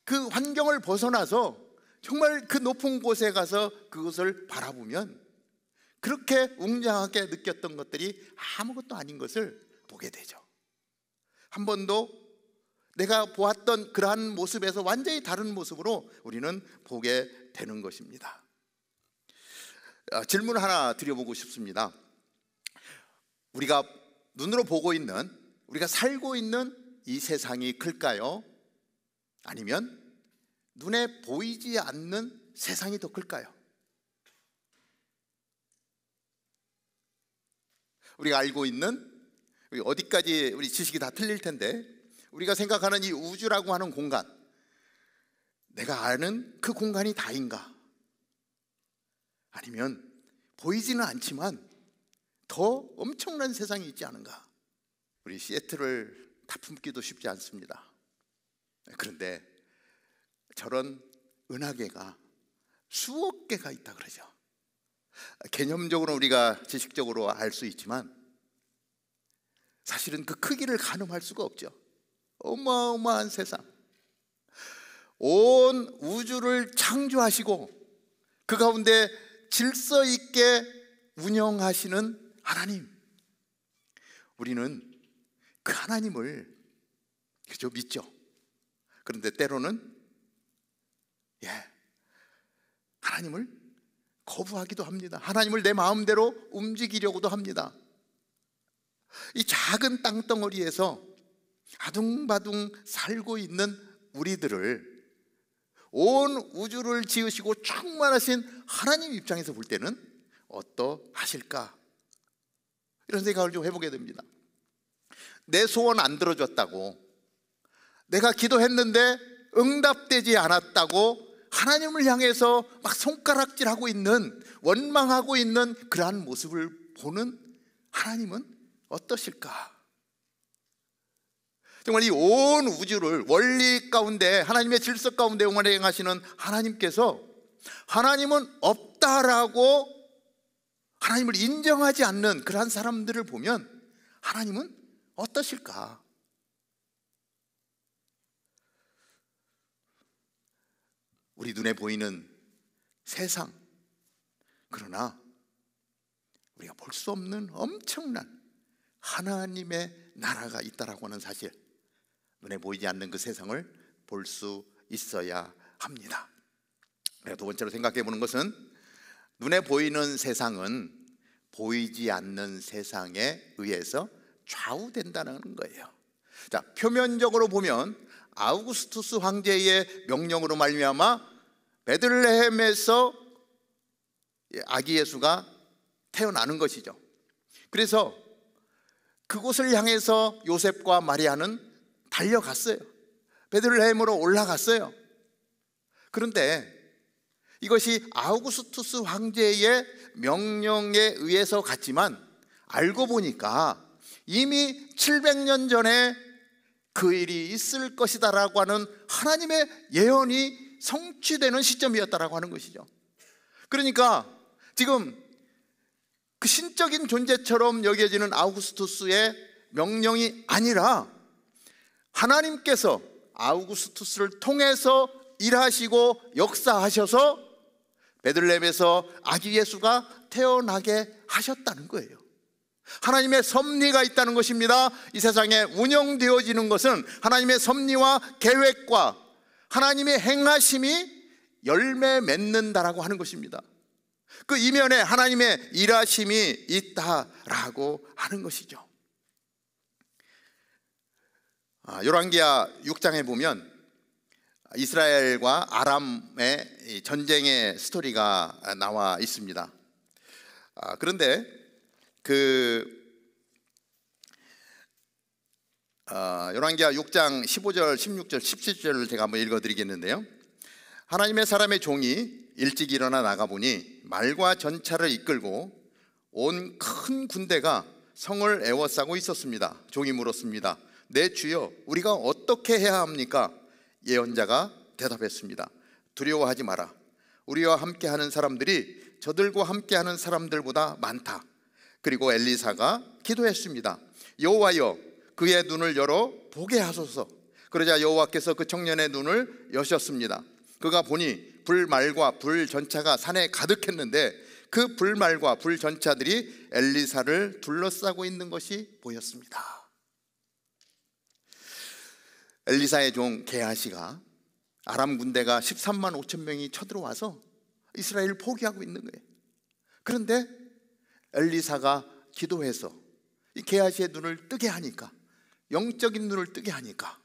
그 환경을 벗어나서 정말 그 높은 곳에 가서 그것을 바라보면 그렇게 웅장하게 느꼈던 것들이 아무것도 아닌 것을 보게 되죠. 한 번도 내가 보았던 그러한 모습에서 완전히 다른 모습으로 우리는 보게 되는 것입니다. 질문 하나 드려보고 싶습니다. 우리가 눈으로 보고 있는, 우리가 살고 있는 이 세상이 클까요? 아니면 눈에 보이지 않는 세상이 더 클까요? 우리가 알고 있는, 어디까지 우리 지식이 다 틀릴 텐데, 우리가 생각하는 이 우주라고 하는 공간, 내가 아는 그 공간이 다인가? 아니면 보이지는 않지만 더 엄청난 세상이 있지 않은가? 우리 시애틀을 다 품기도 쉽지 않습니다. 그런데 저런 은하계가 수억 개가 있다 그러죠. 개념적으로 우리가 지식적으로 알 수 있지만 사실은 그 크기를 가늠할 수가 없죠. 어마어마한 세상, 온 우주를 창조하시고 그 가운데 질서 있게 운영하시는 하나님, 우리는 그 하나님을 그저 믿죠. 그런데 때로는 하나님을 거부하기도 합니다. 하나님을 내 마음대로 움직이려고도 합니다. 이 작은 땅덩어리에서 아둥바둥 살고 있는 우리들을 온 우주를 지으시고 충만하신 하나님 입장에서 볼 때는 어떠하실까? 이런 생각을 좀 해보게 됩니다. 내 소원 안 들어줬다고, 내가 기도했는데 응답되지 않았다고 하나님을 향해서 막 손가락질하고 있는, 원망하고 있는 그러한 모습을 보는 하나님은 어떠실까? 정말 이 온 우주를 원리 가운데, 하나님의 질서 가운데 운행하시는 하나님께서 하나님은 없다라고 하나님을 인정하지 않는 그러한 사람들을 보면 하나님은 어떠실까? 우리 눈에 보이는 세상, 그러나 우리가 볼 수 없는 엄청난 하나님의 나라가 있다라고 하는 사실, 눈에 보이지 않는 그 세상을 볼 수 있어야 합니다. 두 번째로 생각해 보는 것은, 눈에 보이는 세상은 보이지 않는 세상에 의해서 좌우된다는 거예요. 자, 표면적으로 보면 아우구스투스 황제의 명령으로 말미암아 베들레헴에서 아기 예수가 태어나는 것이죠. 그래서 그곳을 향해서 요셉과 마리아는 달려갔어요. 베들레헴으로 올라갔어요. 그런데 이것이 아우구스투스 황제의 명령에 의해서 갔지만 알고 보니까 이미 700년 전에 그 일이 있을 것이다라고 하는 하나님의 예언이 성취되는 시점이었다라고 하는 것이죠. 그러니까 지금 그 신적인 존재처럼 여겨지는 아우구스투스의 명령이 아니라 하나님께서 아우구스투스를 통해서 일하시고 역사하셔서 베들레헴에서 아기 예수가 태어나게 하셨다는 거예요. 하나님의 섭리가 있다는 것입니다. 이 세상에 운영되어지는 것은 하나님의 섭리와 계획과 하나님의 행하심이 열매 맺는다라고 하는 것입니다. 그 이면에 하나님의 일하심이 있다라고 하는 것이죠. 열왕기하 6장에 보면 이스라엘과 아람의 전쟁의 스토리가 나와 있습니다. 그런데 열왕기하 6장 15절, 16절, 17절을 제가 한번 읽어드리겠는데요. 하나님의 사람의 종이 일찍 일어나 나가보니 말과 전차를 이끌고 온 큰 군대가 성을 에워싸고 있었습니다. 종이 물었습니다. 내 주여, 우리가 어떻게 해야 합니까? 예언자가 대답했습니다. 두려워하지 마라. 우리와 함께하는 사람들이 저들과 함께하는 사람들보다 많다. 그리고 엘리사가 기도했습니다. 여호와여, 그의 눈을 열어 보게 하소서. 그러자 여호와께서 그 청년의 눈을 여셨습니다. 그가 보니 불말과 불전차가 산에 가득했는데 그 불말과 불전차들이 엘리사를 둘러싸고 있는 것이 보였습니다. 엘리사의 종 게하시가 아람 군대가 13만 5천 명이 쳐들어와서 이스라엘을 포기하고 있는 거예요. 그런데 엘리사가 기도해서 이 게하시의 눈을 뜨게 하니까, 영적인 눈을 뜨게 하니까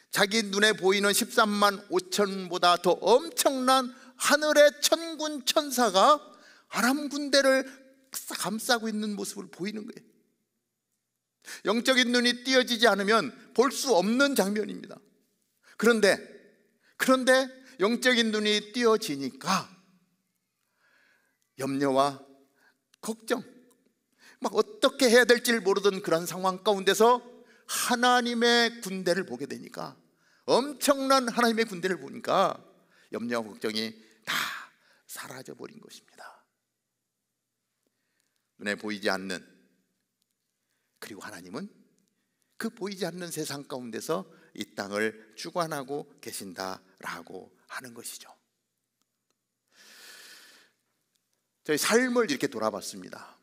자기 눈에 보이는 13만 5천보다 더 엄청난 하늘의 천군 천사가 아람 군대를 감싸고 있는 모습을 보이는 거예요. 영적인 눈이 띄어지지 않으면 볼 수 없는 장면입니다. 그런데 영적인 눈이 띄어지니까 염려와 걱정, 막 어떻게 해야 될지를 모르던 그런 상황 가운데서 하나님의 군대를 보게 되니까, 엄청난 하나님의 군대를 보니까 염려와 걱정이 다 사라져 버린 것입니다. 눈에 보이지 않는, 그리고 하나님은 그 보이지 않는 세상 가운데서 이 땅을 주관하고 계신다라고 하는 것이죠. 저희 삶을 이렇게 돌아봤습니다.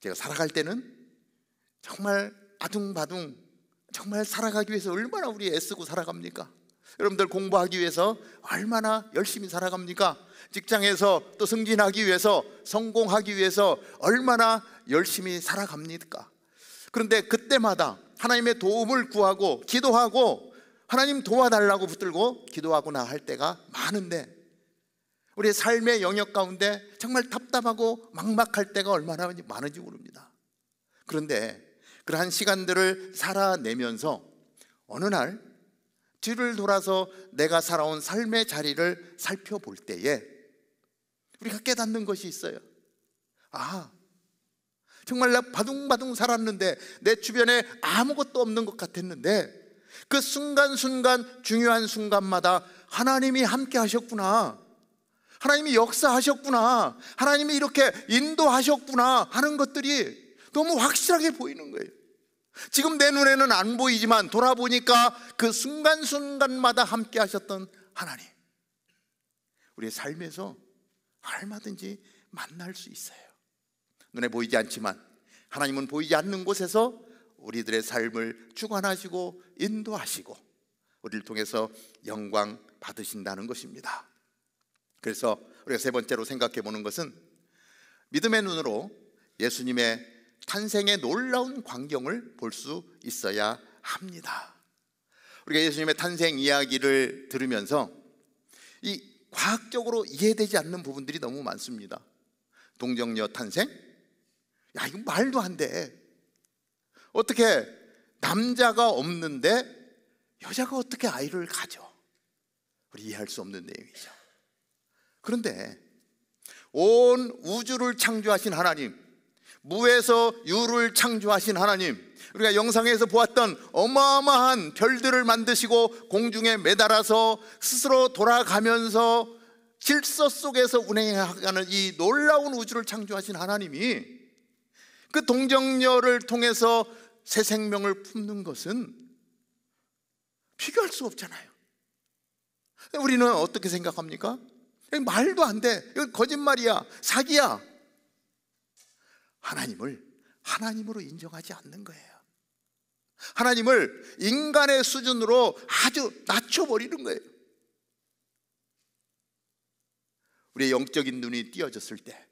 제가 살아갈 때는 정말 아둥바둥 정말 살아가기 위해서 얼마나 우리 애쓰고 살아갑니까? 여러분들 공부하기 위해서 얼마나 열심히 살아갑니까? 직장에서 또 승진하기 위해서, 성공하기 위해서 얼마나 열심히 살아갑니까? 그런데 그때마다 하나님의 도움을 구하고 기도하고 하나님 도와달라고 붙들고 기도하거나 할 때가 많은데, 우리의 삶의 영역 가운데 정말 답답하고 막막할 때가 얼마나 많은지 모릅니다. 그런데 그러한 시간들을 살아내면서 어느 날 뒤를 돌아서 내가 살아온 삶의 자리를 살펴볼 때에 우리가 깨닫는 것이 있어요. 정말 나 바둥바둥 살았는데 내 주변에 아무것도 없는 것 같았는데 그 순간순간, 중요한 순간마다 하나님이 함께 하셨구나, 하나님이 역사하셨구나, 하나님이 이렇게 인도하셨구나 하는 것들이 너무 확실하게 보이는 거예요. 지금 내 눈에는 안 보이지만 돌아보니까 그 순간순간마다 함께 하셨던 하나님, 우리의 삶에서 얼마든지 만날 수 있어요. 눈에 보이지 않지만 하나님은 보이지 않는 곳에서 우리들의 삶을 주관하시고 인도하시고 우리를 통해서 영광 받으신다는 것입니다. 그래서 우리가 세 번째로 생각해 보는 것은 믿음의 눈으로 예수님의 탄생의 놀라운 광경을 볼 수 있어야 합니다. 우리가 예수님의 탄생 이야기를 들으면서 이 과학적으로 이해되지 않는 부분들이 너무 많습니다. 동정녀 탄생? 이거 말도 안 돼. 어떻게 남자가 없는데 여자가 어떻게 아이를 가져? 우리 이해할 수 없는 내용이죠. 그런데 온 우주를 창조하신 하나님, 무에서 유를 창조하신 하나님, 우리가 영상에서 보았던 어마어마한 별들을 만드시고 공중에 매달아서 스스로 돌아가면서 질서 속에서 운행하는 이 놀라운 우주를 창조하신 하나님이 그 동정녀를 통해서 새 생명을 품는 것은 비교할 수 없잖아요. 우리는 어떻게 생각합니까? 말도 안 돼, 이건 거짓말이야, 사기야. 하나님을 하나님으로 인정하지 않는 거예요. 하나님을 인간의 수준으로 아주 낮춰버리는 거예요. 우리의 영적인 눈이 띄어졌을 때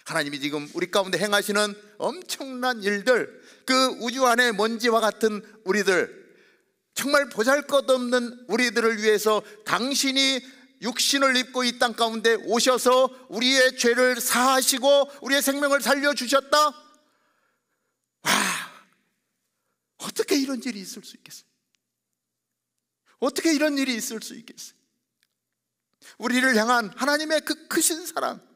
하나님이 지금 우리 가운데 행하시는 엄청난 일들, 그 우주 안의 먼지와 같은 우리들, 정말 보잘것없는 우리들을 위해서 당신이 육신을 입고 이 땅 가운데 오셔서 우리의 죄를 사하시고 우리의 생명을 살려주셨다? 와, 어떻게 이런 일이 있을 수 있겠어요? 어떻게 이런 일이 있을 수 있겠어요? 우리를 향한 하나님의 그 크신 사랑,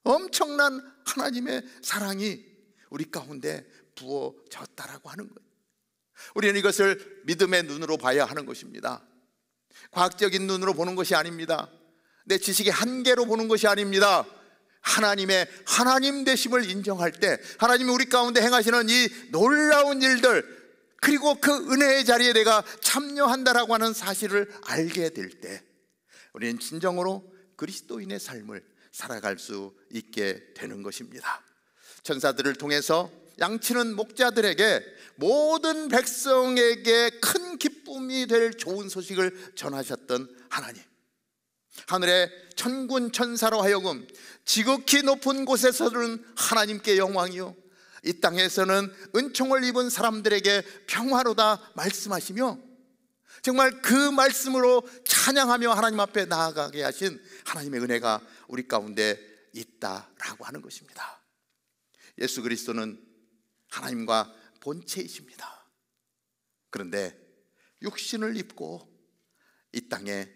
엄청난 하나님의 사랑이 우리 가운데 부어졌다라고 하는 거예요. 우리는 이것을 믿음의 눈으로 봐야 하는 것입니다. 과학적인 눈으로 보는 것이 아닙니다. 내 지식의 한계로 보는 것이 아닙니다. 하나님의 하나님 되심을 인정할 때, 하나님이 우리 가운데 행하시는 이 놀라운 일들, 그리고 그 은혜의 자리에 내가 참여한다라고 하는 사실을 알게 될 때 우리는 진정으로 그리스도인의 삶을 살아갈 수 있게 되는 것입니다. 천사들을 통해서 양치는 목자들에게 모든 백성에게 큰 기쁨이 될 좋은 소식을 전하셨던 하나님, 하늘의 천군 천사로 하여금 지극히 높은 곳에서는 하나님께 영광이요, 이 땅에서는 은총을 입은 사람들에게 평화로다 말씀하시며, 정말 그 말씀으로 찬양하며 하나님 앞에 나아가게 하신 하나님의 은혜가 우리 가운데 있다라고 하는 것입니다. 예수 그리스도는 하나님과 본체이십니다. 그런데 육신을 입고 이 땅에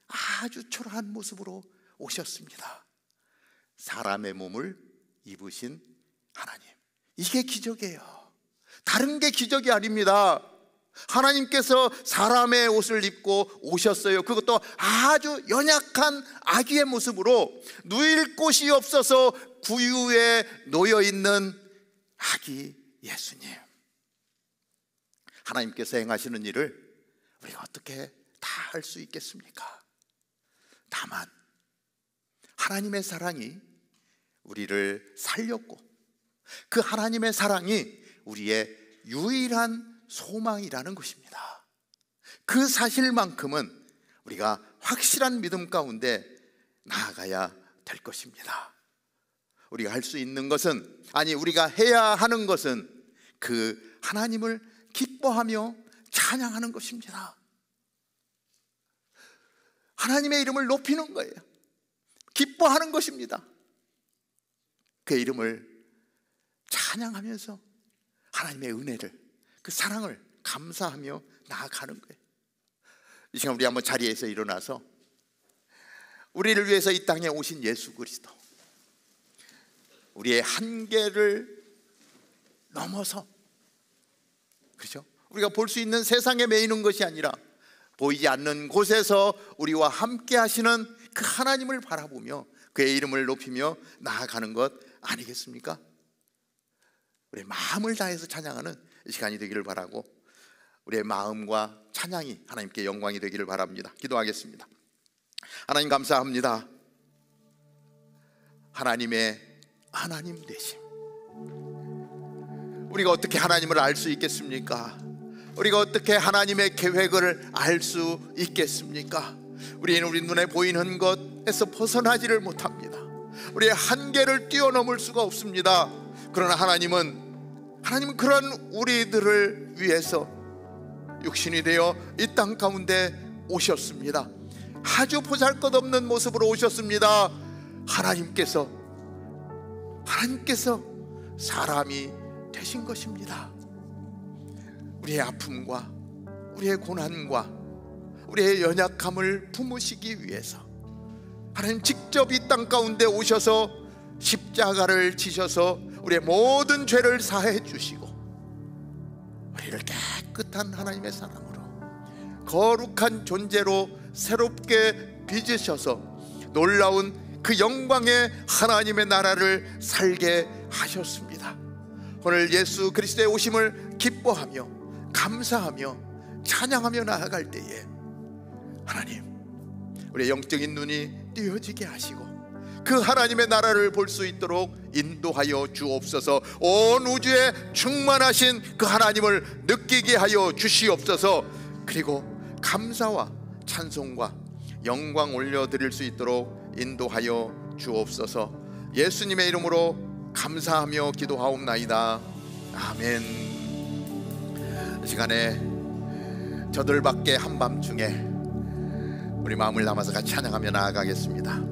아주 초라한 모습으로 오셨습니다. 사람의 몸을 입으신 하나님, 이게 기적이에요. 다른 게 기적이 아닙니다. 하나님께서 사람의 옷을 입고 오셨어요. 그것도 아주 연약한 아기의 모습으로, 누일 곳이 없어서 구유에 놓여있는 아기 예수님. 하나님께서 행하시는 일을 우리가 어떻게 다 할 수 있겠습니까? 다만 하나님의 사랑이 우리를 살렸고, 그 하나님의 사랑이 우리의 유일한 소망이라는 것입니다. 그 사실만큼은 우리가 확실한 믿음 가운데 나아가야 될 것입니다. 우리가 할 수 있는 것은, 아니 우리가 해야 하는 것은 그 하나님을 기뻐하며 찬양하는 것입니다. 하나님의 이름을 높이는 거예요. 기뻐하는 것입니다. 그 이름을 찬양하면서 하나님의 은혜를, 그 사랑을 감사하며 나아가는 거예요. 이 시간 우리 한번 자리에서 일어나서 우리를 위해서 이 땅에 오신 예수 그리스도, 우리의 한계를 넘어서, 그렇죠? 우리가 볼 수 있는 세상에 매이는 것이 아니라 보이지 않는 곳에서 우리와 함께 하시는 그 하나님을 바라보며 그의 이름을 높이며 나아가는 것 아니겠습니까? 우리의 마음을 다해서 찬양하는 이 시간이 되기를 바라고, 우리의 마음과 찬양이 하나님께 영광이 되기를 바랍니다. 기도하겠습니다. 하나님 감사합니다. 하나님의 하나님 되심, 우리가 어떻게 하나님을 알 수 있겠습니까? 우리가 어떻게 하나님의 계획을 알 수 있겠습니까? 우리는 우리 눈에 보이는 것에서 벗어나지를 못합니다. 우리의 한계를 뛰어넘을 수가 없습니다. 그러나 하나님은 그런 우리들을 위해서 육신이 되어 이 땅 가운데 오셨습니다. 아주 보잘것없는 모습으로 오셨습니다. 하나님께서 사람이 되신 것입니다. 우리의 아픔과 우리의 고난과 우리의 연약함을 품으시기 위해서 하나님 직접 이 땅 가운데 오셔서 십자가를 지셔서 우리의 모든 죄를 사해 주시고 우리를 깨끗한 하나님의 사람으로 거룩한 존재로 새롭게 빚으셔서 놀라운 그 영광의 하나님의 나라를 살게 하셨습니다. 오늘 예수 그리스도의 오심을 기뻐하며 감사하며 찬양하며 나아갈 때에 하나님, 우리의 영적인 눈이 띄어지게 하시고 그 하나님의 나라를 볼 수 있도록 인도하여 주옵소서. 온 우주에 충만하신 그 하나님을 느끼게 하여 주시옵소서. 그리고 감사와 찬송과 영광 올려드릴 수 있도록 인도하여 주옵소서. 예수님의 이름으로 감사하며 기도하옵나이다. 아멘. 이 시간에 저들밖에 한밤중에 우리 마음을 담아서 같이 찬양하며 나아가겠습니다.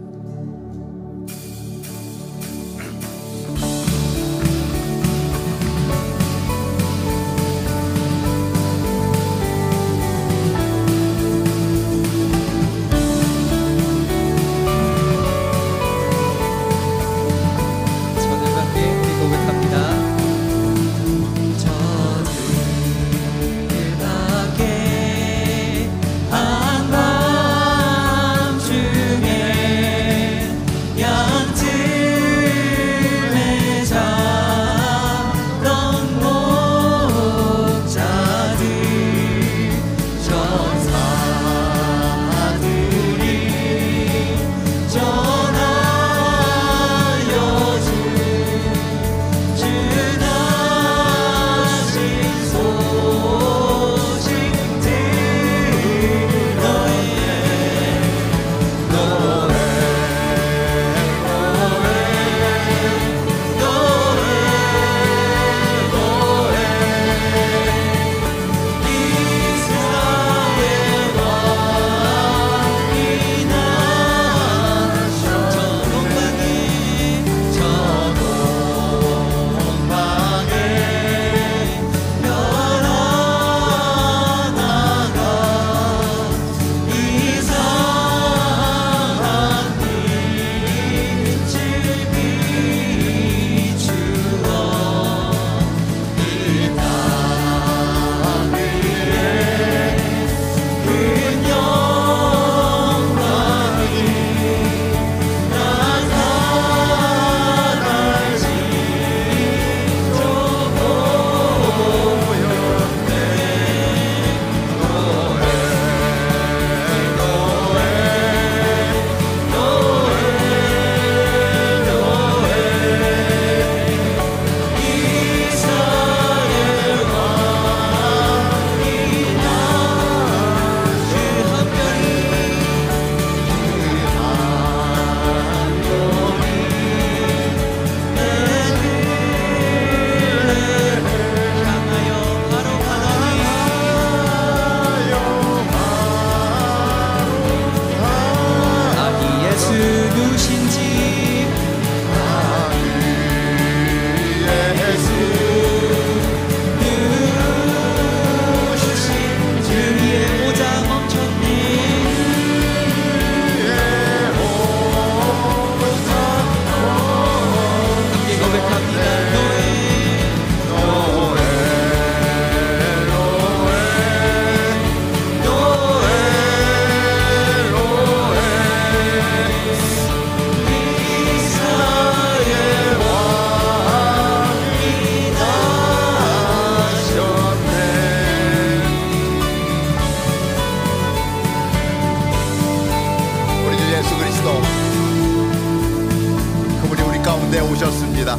오셨습니다.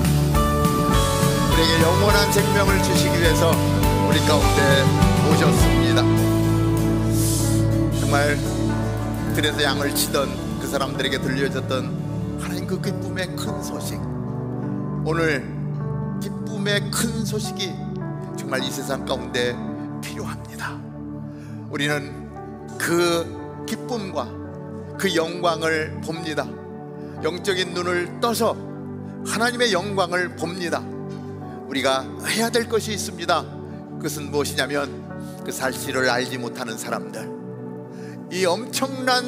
우리에게 영원한 생명을 주시기 위해서 우리 가운데 오셨습니다. 정말 들에서 양을 치던 그 사람들에게 들려졌던 하나님 그 기쁨의 큰 소식, 오늘 기쁨의 큰 소식이 정말 이 세상 가운데 필요합니다. 우리는 그 기쁨과 그 영광을 봅니다. 영적인 눈을 떠서 하나님의 영광을 봅니다. 우리가 해야 될 것이 있습니다. 그것은 무엇이냐면 그 사실을 알지 못하는 사람들, 이 엄청난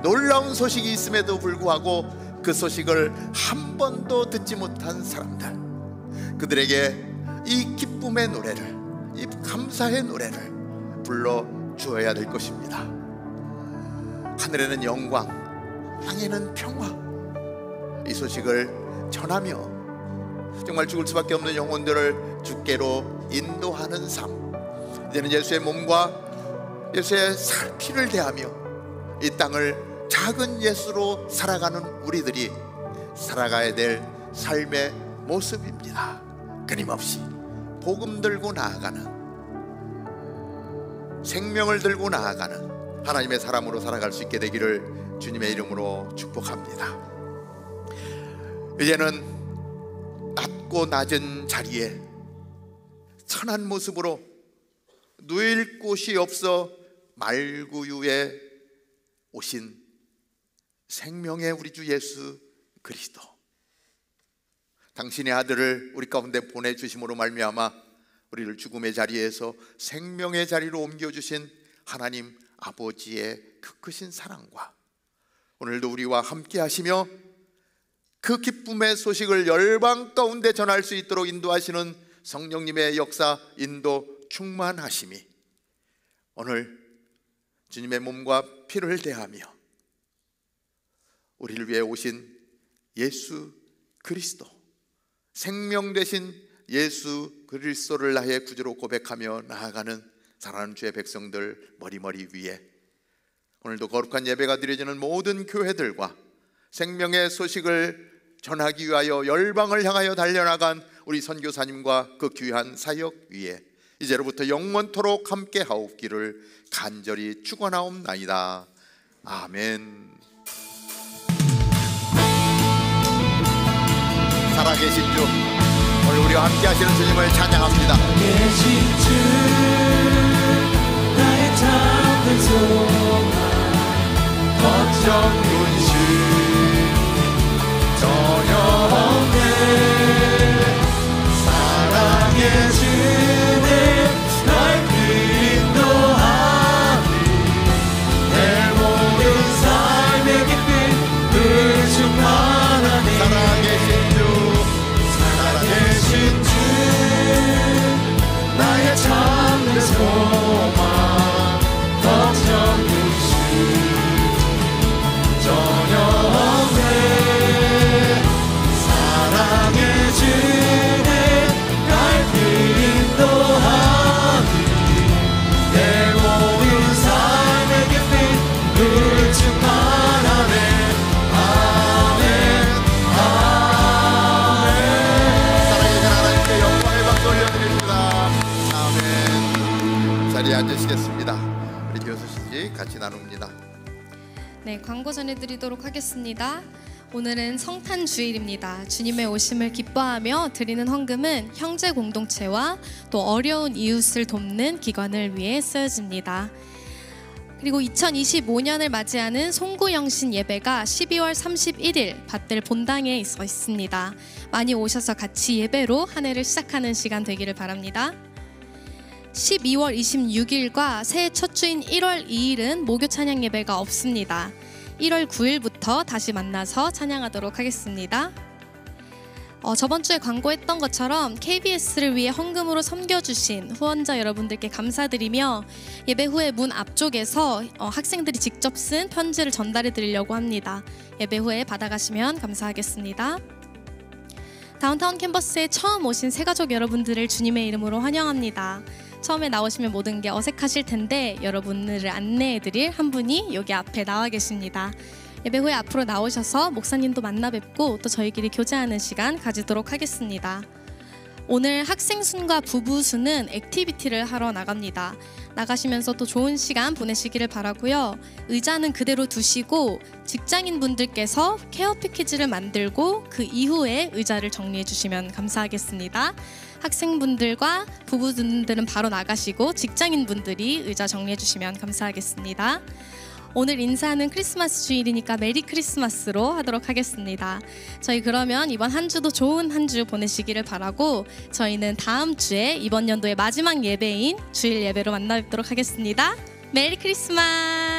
놀라운 소식이 있음에도 불구하고 그 소식을 한 번도 듣지 못한 사람들, 그들에게 이 기쁨의 노래를, 이 감사의 노래를 불러주어야 될 것입니다. 하늘에는 영광, 땅에는 평화, 이 소식을 전하며 정말 죽을 수밖에 없는 영혼들을 주께로 인도하는 삶, 이제는 예수의 몸과 예수의 피를 대하며 이 땅을 작은 예수로 살아가는 우리들이 살아가야 될 삶의 모습입니다. 끊임없이 복음 들고 나아가는, 생명을 들고 나아가는 하나님의 사람으로 살아갈 수 있게 되기를 주님의 이름으로 축복합니다. 이제는 낮고 낮은 자리에 천한 모습으로 누일 곳이 없어 말구유에 오신 생명의 우리 주 예수 그리스도, 당신의 아들을 우리 가운데 보내주심으로 말미암아 우리를 죽음의 자리에서 생명의 자리로 옮겨주신 하나님 아버지의 그 크신 사랑과 오늘도 우리와 함께 하시며 그 기쁨의 소식을 열방 가운데 전할 수 있도록 인도하시는 성령님의 역사, 인도, 충만하심이 오늘 주님의 몸과 피를 대하며 우리를 위해 오신 예수 그리스도, 생명 되신 예수 그리스도를 나의 구주로 고백하며 나아가는 사랑하는 주의 백성들 머리머리 위에 오늘도 거룩한 예배가 드려지는 모든 교회들과 생명의 소식을 전하기 위하여 열방을 향하여 달려나간 우리 선교사님과 그 귀한 사역 위에 이제로부터 영원토록 함께 하옵기를 간절히 축원하옵나이다. 아멘. 살아계신 주, 오늘 우리와 함께 하시는 주님을 찬양합니다. 살아계신 주, 나의 작은 소망, 걱정 근심 전혀 없네. 사랑의 주님, 날 인도하니 내 모든 삶의 기쁨 그 충만하니. 살아계신 주, 나의 참된 소망, 걱정 근심 전혀 없네. 사랑의 주님, 날 인도하니 내 모든 삶의 기쁨 늘 충만하네. 아멘, 아멘. 살아계신 하나님께 영광의 박수 올려드립니다. 아멘. 자리에 앉으시겠습니다. 우리 교수씨 같이 나눕니다. 네, 광고 전해드리도록 하겠습니다. 오늘은 성탄 주일입니다. 주님의 오심을 기뻐하며 드리는 헌금은 형제 공동체와 또 어려운 이웃을 돕는 기관을 위해 쓰여집니다. 그리고 2025년을 맞이하는 송구영신 예배가 12월 31일 밭들 본당에 있습니다. 많이 오셔서 같이 예배로 한 해를 시작하는 시간 되기를 바랍니다. 12월 26일과 새해 첫 주인 1월 2일은 목요 찬양 예배가 없습니다. 1월 9일부터 다시 만나서 찬양하도록 하겠습니다. 저번 주에 광고했던 것처럼 KBS를 위해 헌금으로 섬겨주신 후원자 여러분들께 감사드리며 예배 후에 문 앞쪽에서 학생들이 직접 쓴 편지를 전달해 드리려고 합니다. 예배 후에 받아가시면 감사하겠습니다. 다운타운 캠퍼스에 처음 오신 새가족 여러분들을 주님의 이름으로 환영합니다. 처음에 나오시면 모든 게 어색하실 텐데 여러분들을 안내해드릴 한 분이 여기 앞에 나와 계십니다. 예배 후에 앞으로 나오셔서 목사님도 만나 뵙고 또 저희끼리 교제하는 시간 가지도록 하겠습니다. 오늘 학생순과 부부순은 액티비티를 하러 나갑니다. 나가시면서 또 좋은 시간 보내시기를 바라고요. 의자는 그대로 두시고 직장인분들께서 케어 패키지를 만들고 그 이후에 의자를 정리해 주시면 감사하겠습니다. 학생분들과 부부분들은 바로 나가시고 직장인분들이 의자 정리해 주시면 감사하겠습니다. 오늘 인사는 크리스마스 주일이니까 메리 크리스마스로 하도록 하겠습니다. 저희 그러면 이번 한 주도 좋은 한 주 보내시기를 바라고 저희는 다음 주에 이번 연도의 마지막 예배인 주일 예배로 만나 뵙도록 하겠습니다. 메리 크리스마스.